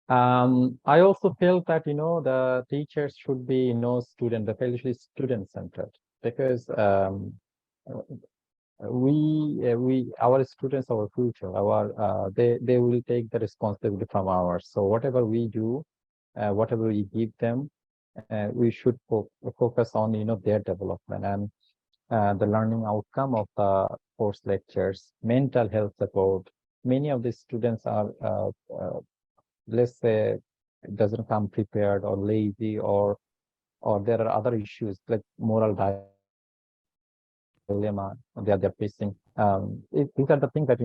I also felt that the teachers should be the faculty student centered, because our students, our future, they will take the responsibility from ours. So whatever we do, whatever we give them, we should focus on their development, and the learning outcome of the course lectures, mental health support, many of the students are, let's say, doesn't come prepared or lazy, or there are other issues like moral dilemma they are facing. These are the things that,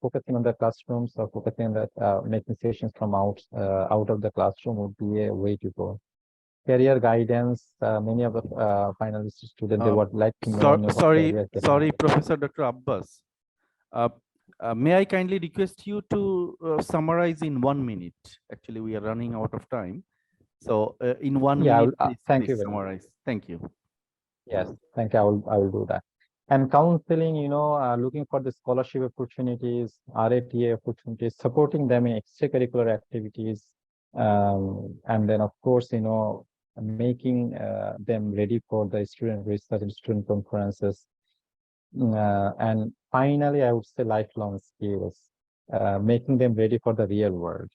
focusing on the classrooms or focusing on the making sessions from out of the classroom would be a way to go. Career guidance, many of the finalist students, they would like to know, what careers they Sorry, have. Professor Dr. Abbas. May I kindly request you to summarize in 1 minute? Actually, we are running out of time. So in 1 Yeah, minute, thank you please very much. summarize. Thank you. Yes, thank you. I will do that. And counseling, looking for the scholarship opportunities, RATA opportunities, supporting them in extracurricular activities, and then of course, making them ready for the student research and student conferences. And finally, I would say lifelong skills, making them ready for the real world.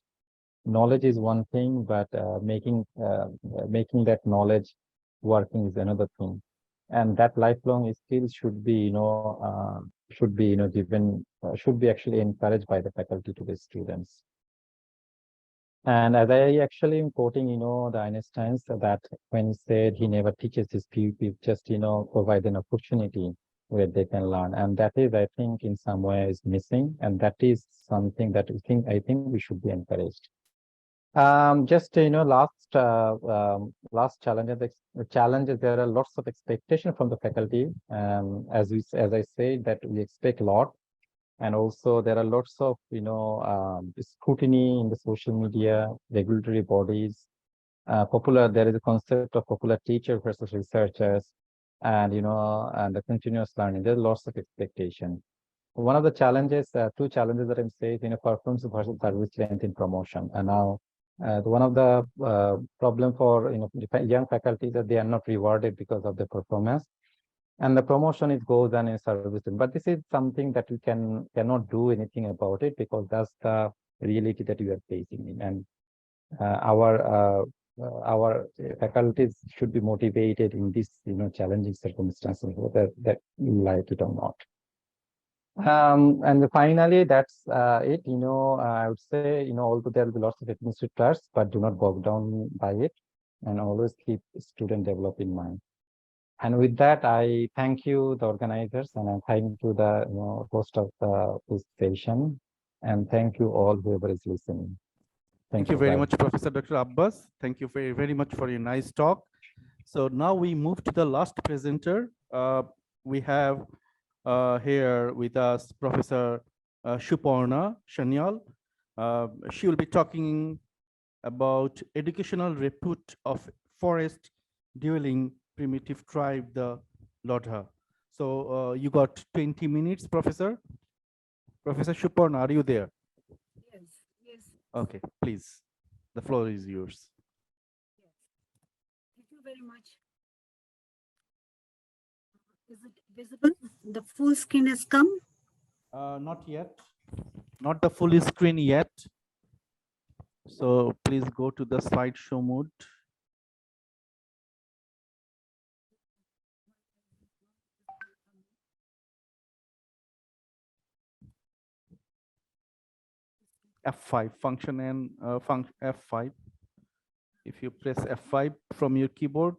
Knowledge is one thing, but making that knowledge working is another thing. And that lifelong skills should be, given, should be actually encouraged by the faculty to the students. And as I actually am quoting, the Einstein's that when he said he never teaches his pupils, just, provide an opportunity where they can learn. And that is, I think, in some ways missing. And that is something that I think we should be encouraged. Just last challenges. There are lots of expectation from the faculty. As I said, that we expect a lot, and also there are lots of scrutiny in the social media, regulatory bodies. There is a concept of popular teacher versus researchers, and and the continuous learning. There's lots of expectation. One of the challenges, two challenges that I'm saying, performance versus service length in promotion. And now, one of the problem for young faculty is that they are not rewarded because of the performance, and the promotion it goes on in service. But this is something that we cannot do anything about it, because that's the reality that we are facing. And our faculties should be motivated in this challenging circumstances, whether that you like it or not. And finally, that's it. I would say, although there will be lots of administrative tasks, but do not bog down by it, and always keep student develop in mind. And with that, I thank you, the organizers, and I thank you, the host of this session, and thank you all whoever is listening. Thank you very much, Professor Dr. Abbas. Thank you very, very much for your nice talk. So now we move to the last presenter. We have here with us Professor Suparna Sanyal. She will be talking about educational repute of forest dwelling primitive tribe, the Lodha. So you got 20 minutes, Professor. Professor Suparna, are you there? Yes, yes. Okay, please. The floor is yours. Yes. Thank you very much. Is it visible? The full screen has come? Not yet. Not the full screen yet. So please go to the slideshow mode. F5 function and function F5. If you press F5 from your keyboard.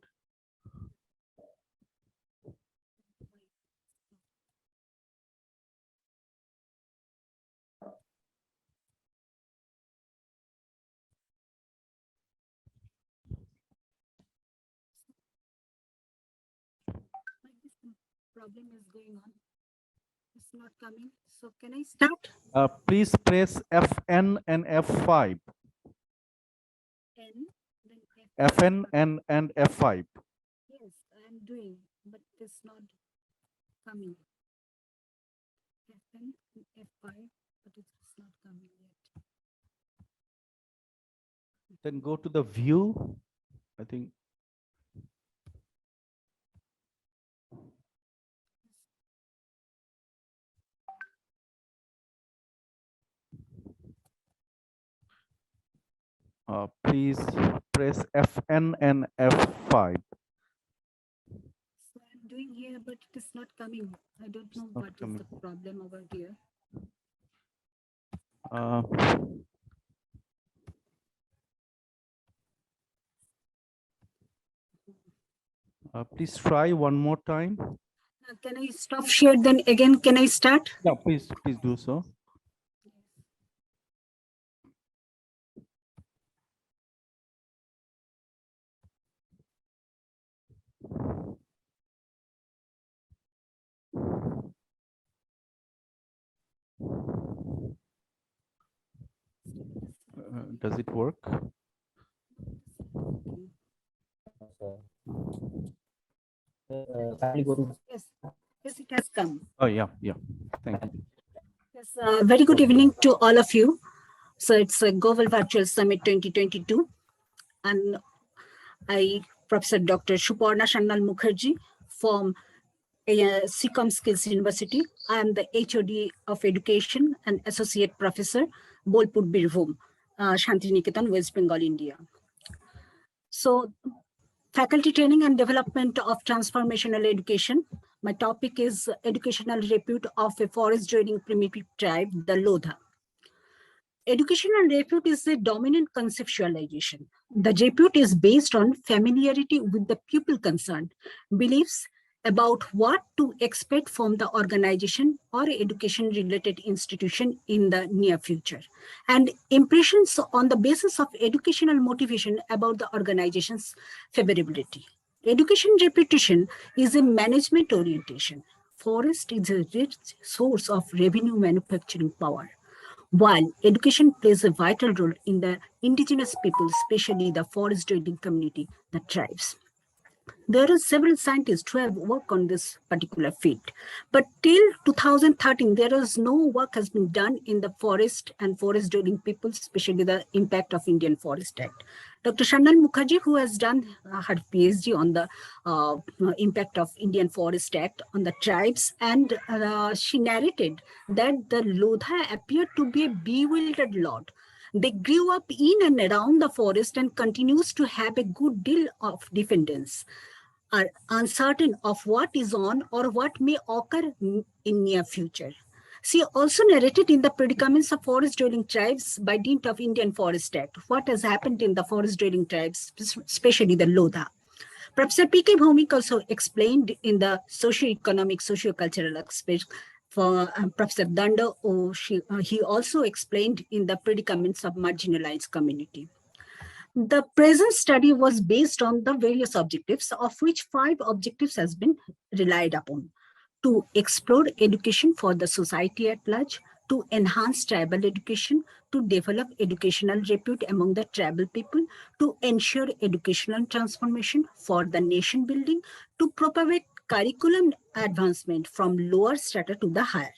Like this problem is going on. It's not coming. So can I start? Please press Fn and F5. N, then Fn and F5. Yes, I am doing, but it's not coming. Fn and F5, but it's not coming yet. Then go to the view. I think. Please press Fn and F5. So I'm doing here, but it is not coming. I don't know what is the problem over here. Uh, please try one more time. Can I stop share then again? Can I start? Yeah, please do so. Does it work? Kindly go to Yes, yes, it has come. Oh, yeah. Thank you. Yes, very good evening to all of you. So it's a Global Virtual Summit 2022. And I, Professor Dr. Suparna Sannal Mukherjee from SICOM Skills University. I am the HOD of Education and Associate Professor, Bolpur Birbhum, Shantiniketan, West Bengal, India. So faculty training and development of transformational education. My topic is educational repute of a forest dwelling primitive tribe, the Lodha. Education and repute is a dominant conceptualization. The repute is based on familiarity with the pupil concerned, beliefs about what to expect from the organization or education-related institution in the near future, and impressions on the basis of educational motivation about the organization's favorability. Education reputation is a management orientation. Forest is a rich source of revenue manufacturing power. While education plays a vital role in the indigenous people, especially the forest dwelling community, the tribes. There are several scientists who have worked on this particular field. But till 2013, there is no work has been done in the forest and forest dwelling people, especially the impact of Indian Forest Act. Dr. Sannal Mukherjee, who has done her PhD on the impact of Indian Forest Act on the tribes, and she narrated that the Lodha appeared to be a bewildered lot. They grew up in and around the forest and continues to have a good deal of dependence, are uncertain of what is on or what may occur in near future. She also narrated in the predicaments of forest dwelling tribes by dint of Indian Forest Act, what has happened in the forest dwelling tribes, especially the Lodha. Professor P.K. Bhaumik also explained in the socio-economic, socio-cultural aspect. For Professor Danda, he also explained in the predicaments of marginalized community. The present study was based on the various objectives, of which 5 objectives has been relied upon: to explore education for the society at large, to enhance tribal education, to develop educational repute among the tribal people, to ensure educational transformation for the nation building, to propagate curriculum advancement from lower strata to the higher.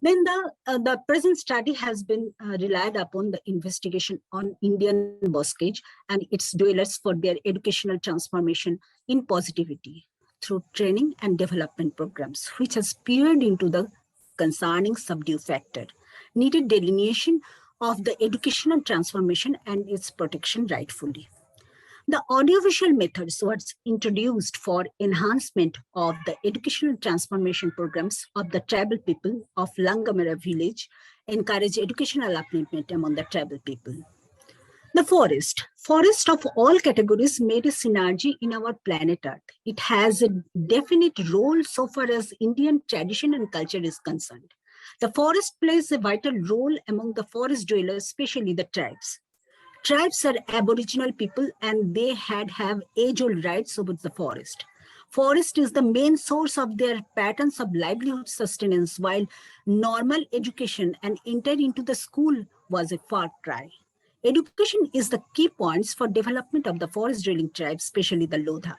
Then the present study has been relied upon the investigation on Indian boscage and its dwellers for their educational transformation in positivity through training and development programs, which has peered into the concerning subdue factor, needed delineation of the educational transformation and its protection rightfully. The audiovisual methods was introduced for enhancement of the educational transformation programs of the tribal people of Langamera village, encourage educational upliftment among the tribal people. The forest of all categories made a synergy in our planet Earth. It has a definite role so far as Indian tradition and culture is concerned. The forest plays a vital role among the forest dwellers, especially the tribes. Tribes are aboriginal people and they have age-old rights over the forest. Forest is the main source of their patterns of livelihood sustenance, while normal education and entry into the school was a far cry. Education is the key points for development of the forest dwelling tribes, especially the Lodha.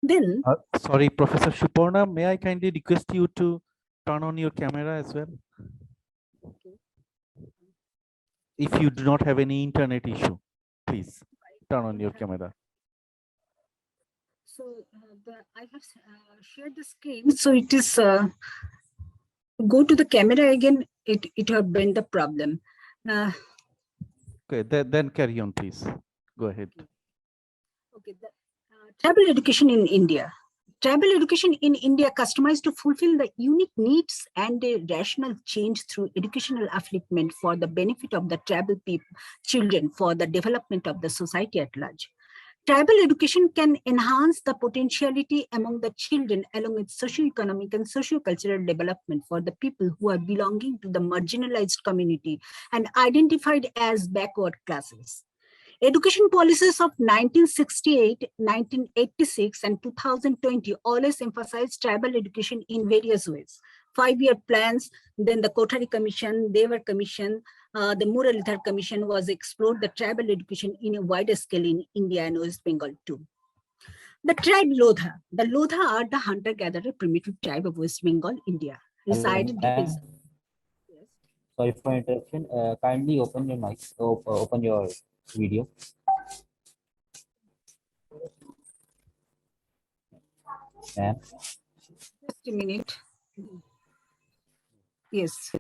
Then, Sorry, Professor Suparna, may I kindly request you to turn on your camera as well? If you do not have any internet issue, please turn on your camera. so I have shared the screen. So it is go to the camera again. It have been the problem. Okay, then carry on, please. Go ahead. Okay, the tribal education in India. Tribal education in India customized to fulfill the unique needs and a rational change through educational upliftment for the benefit of the tribal children for the development of the society at large. Tribal education can enhance the potentiality among the children along with socio-economic and socio-cultural development for the people who are belonging to the marginalized community and identified as backward classes. Education policies of 1968, 1986, and 2020 always emphasized tribal education in various ways. 5-year plans, then the Kothari Commission, Devar Commission, the Muralidhar Commission was explored the tribal education in a wider scale in India and West Bengal too. The tribe Lodha. The Lodha are the hunter-gatherer primitive tribe of West Bengal, India. Resided Sorry for interruption. Kindly open your mic, open your video. Ma'am. Just a minute. Yes.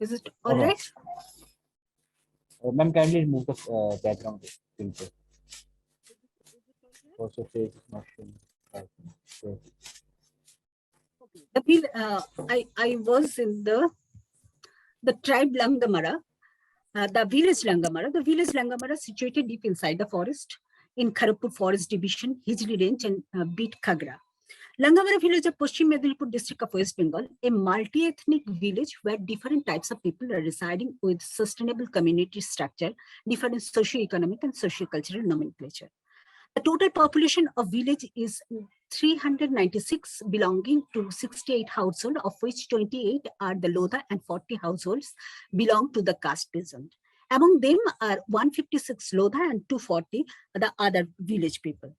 Is it all right? Ma'am, kindly remove the background filter. Also, face motion. I was in the tribe Langamara, the village Langamara situated deep inside the forest in Kharagpur Forest Division, Hijri Range and Beat Khagra. Langamara village of Paschim Medinipur district of West Bengal, a multi-ethnic village where different types of people are residing with sustainable community structure, different socio-economic and socio-cultural nomenclature. The total population of village is 396 belonging to 68 households, of which 28 are the Lodha and 40 households belong to the caste peasant. Among them are 156 Lodha and 240 the other village people.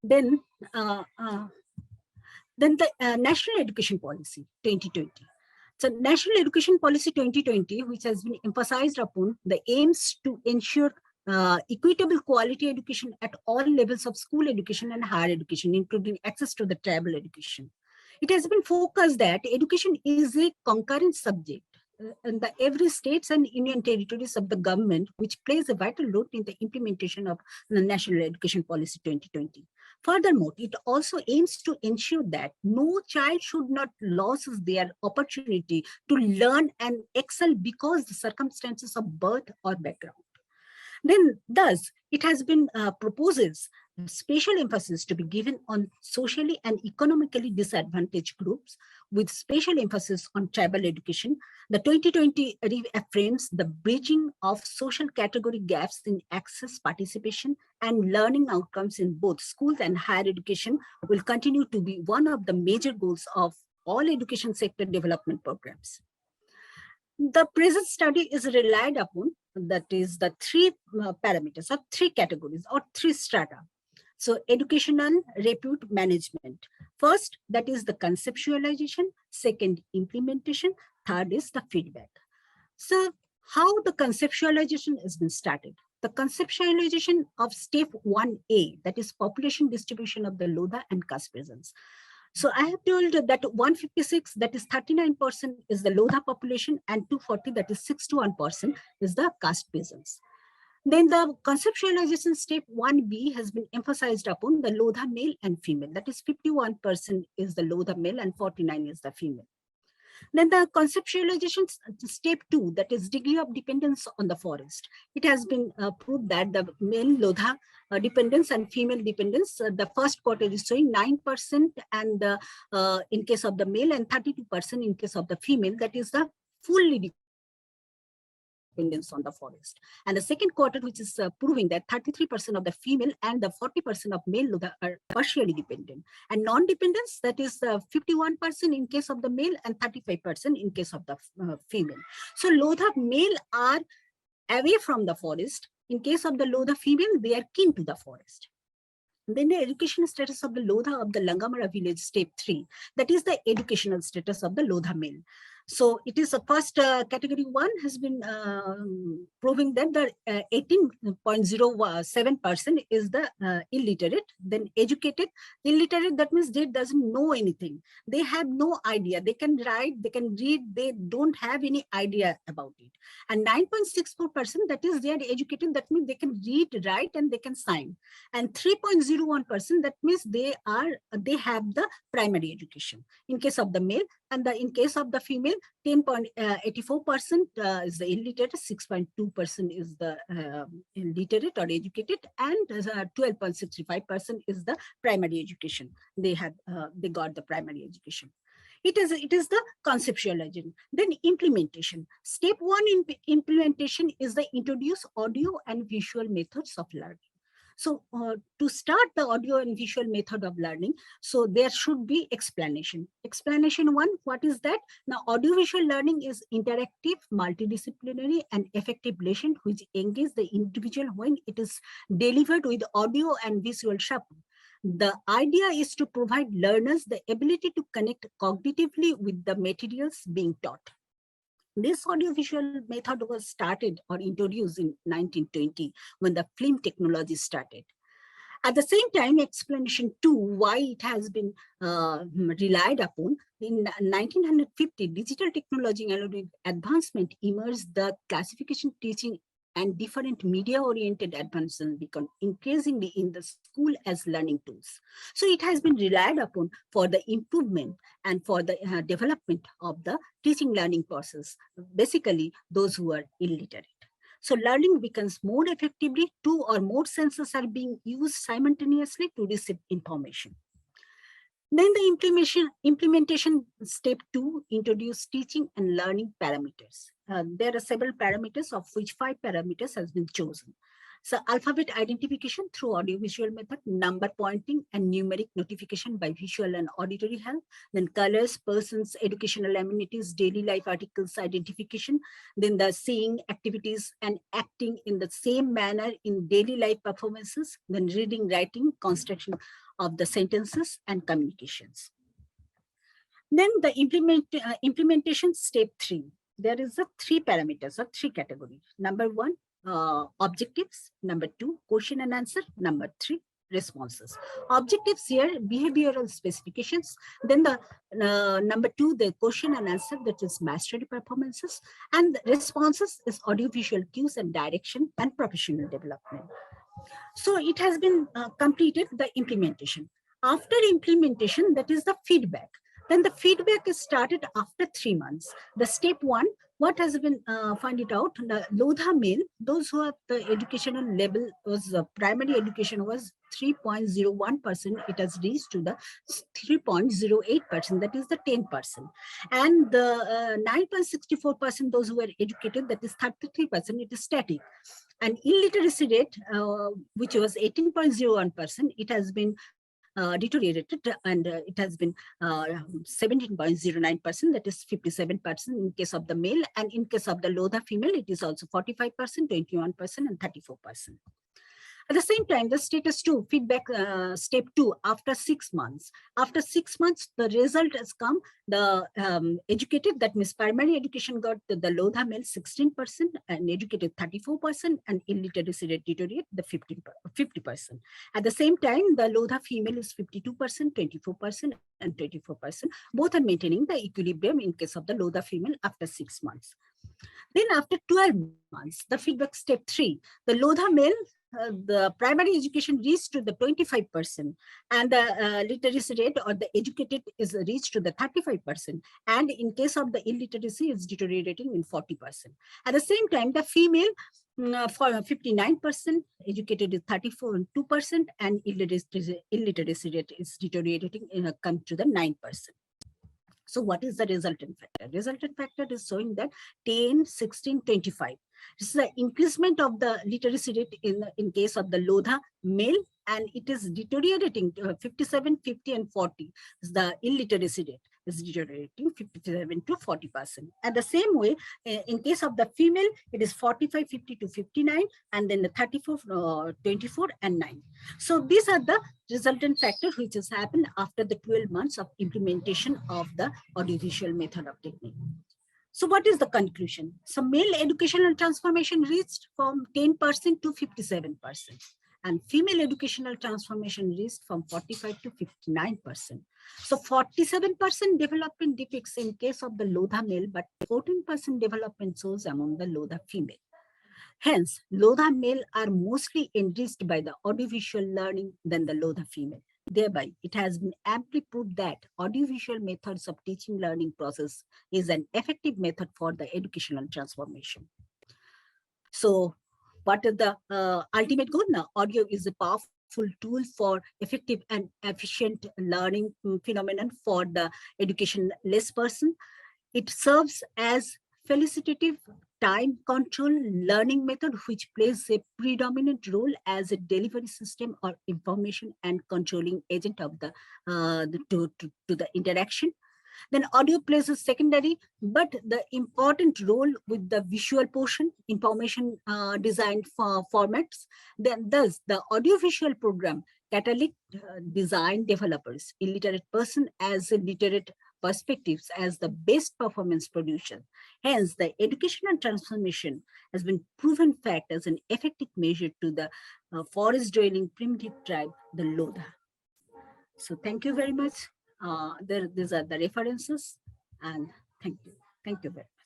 Then the National Education Policy 2020. So National Education Policy 2020, which has been emphasized upon the aims to ensure equitable quality education at all levels of school education and higher education, including access to the tribal education. It has been focused that education is a concurrent subject in the every states and union territories of the government, which plays a vital role in the implementation of the National Education Policy 2020. Furthermore, it also aims to ensure that no child should not lose their opportunity to learn and excel because the circumstances of birth or background. Then, thus, it has been proposes special emphasis to be given on socially and economically disadvantaged groups with special emphasis on tribal education. The 2020 reaffirms the bridging of social category gaps in access, participation, and learning outcomes in both schools and higher education will continue to be one of the major goals of all education sector development programs. The present study is relied upon, that is the three parameters or three categories or three strata. So educational repute management. First, that is the conceptualization. Second, implementation. Third is the feedback. So how the conceptualization has been started? The conceptualization of step 1A, that is population distribution of the Lodha and caste peasants. So I have told that 156, that is 39% is the Lodha population, and 240, that is 61% is the caste peasants. Then the conceptualization step 1B has been emphasized upon the Lodha male and female. That is 51% is the Lodha male and 49 is the female. Then the conceptualization step 2, that is degree of dependence on the forest. It has been proved that the male Lodha dependence and female dependence, the first quarter is showing 9% and in case of the male and 32% in case of the female, that is the fully dependence on the forest. And the second quarter, which is proving that 33% of the female and the 40% of male Lodha are partially dependent. And non-dependence, that is 51% in case of the male and 35% in case of the female. So Lodha male are away from the forest. In case of the Lodha female, they are keen to the forest. Then the educational status of the Lodha of the Langamara village, step 3, that is the educational status of the Lodha male. So it is the first category 1 has been proving that the 18.07% is the illiterate. Then educated. Illiterate, that means they doesn't know anything. They have no idea. They can write, they can read, they don't have any idea about it. And 9.64%, that is they are educated, that means they can read, write, and they can sign. And 3.01%, that means they have the primary education in case of the male. And in case of the female, 10.84% is the illiterate, 6.2% is the illiterate or educated, and 12.65% is the primary education. They got the primary education. It is the conceptual agent. Then implementation. Step 1 in implementation is the introduce audio and visual methods of learning. So to start the audio and visual method of learning, so there should be explanation. Explanation 1, what is that? Now, audiovisual learning is interactive, multidisciplinary, and effective lesson which engage the individual when it is delivered with audio and visual support. The idea is to provide learners the ability to connect cognitively with the materials being taught. This audiovisual method was started or introduced in 1920 when the film technology started. At the same time, explanation 2, why it has been relied upon. In 1950, digital technology and advancement emerged the classification, teaching, and different media-oriented advancements become increasingly in the school as learning tools. So it has been relied upon for the improvement and for the development of the teaching learning process, basically those who are illiterate. So learning becomes more effectively, 2 or more senses are being used simultaneously to receive information. Then the implementation step 2, introduce teaching and learning parameters. There are several parameters, of which 5 parameters has been chosen. So alphabet identification through audiovisual method, number pointing and numeric notification by visual and auditory help, then colors, persons, educational amenities, daily life articles identification, then the seeing, activities, and acting in the same manner in daily life performances, then reading, writing, construction of the sentences and communications. Then the implementation step 3. There is a 3 parameters or 3 categories. Number 1, objectives. Number 2, question and answer. Number 3, responses. Objectives here, behavioral specifications. Then the number 2, the question and answer, that is mastery performances. And responses is audiovisual cues and direction and professional development. So it has been completed, the implementation. After implementation, that is the feedback. Then the feedback is started after 3 months. The step 1, what has been find it out, the Lodha male, those who have the educational level was primary education was 3.01%, it has reached to the 3.08%, that is the 10%. And the 9.64%, those who were educated, that is 33%, it is static. And illiteracy rate, which was 18.01%, it has been deteriorated, and it has been 17.09%, that is 57% in case of the male, and in case of the Lodha female, it is also 45%, 21%, and 34%. At the same time, the status 2, feedback step 2, after 6 months. After 6 months, the result has come. The educated, that means primary education, got the Lodha male 16%, and educated 34%, and illiteracy rate deteriorate the 50%. At the same time, the Lodha female is 52%, 24%, and 24%. Both are maintaining the equilibrium in case of the Lodha female after 6 months. Then after 12 months, the feedback step 3, the Lodha male, the primary education reached to the 25%, and the literacy rate or the educated is reached to the 35%. And in case of the illiteracy, it's deteriorating in 40%. At the same time, the female for 59%, educated is 34.2%, and illiteracy rate is deteriorating in come to the 9%. So what is the resultant factor? Resultant factor is showing that 10, 16, 25. This is the increasement of the literacy rate in case of the Lodha male, and it is deteriorating to 57, 50, and 40. The illiteracy rate is deteriorating 57 to 40%. At the same way, in case of the female, it is 45, 50 to 59, and then the 34, 24, and 9. So these are the resultant factors which has happened after the 12 months of implementation of the audiovisual method of technique. So what is the conclusion? So male educational transformation reached from 10% to 57%, and female educational transformation reached from 45 to 59%. So 47% development defects in case of the Lodha male, but 14% development shows among the Lodha female. Hence, Lodha male are mostly enriched by the audiovisual learning than the Lodha female. Thereby, it has been amply proved that audiovisual methods of teaching learning process is an effective method for the educational transformation. So what is the ultimate goal now? Audio is a powerful tool for effective and efficient learning phenomenon for the educationless person. It serves as felicitative time control learning method, which plays a predominant role as a delivery system or information and controlling agent of the to the interaction. Then audio plays a secondary, but the important role with the visual portion, information designed for formats. Then thus the audiovisual program catalytic design developers, illiterate person as a literate perspectives as the best performance producer. Hence, the educational transformation has been proven fact as an effective measure to the forest-dwelling primitive tribe, the Lodha. So thank you very much. These are the references, and thank you. Thank you very much.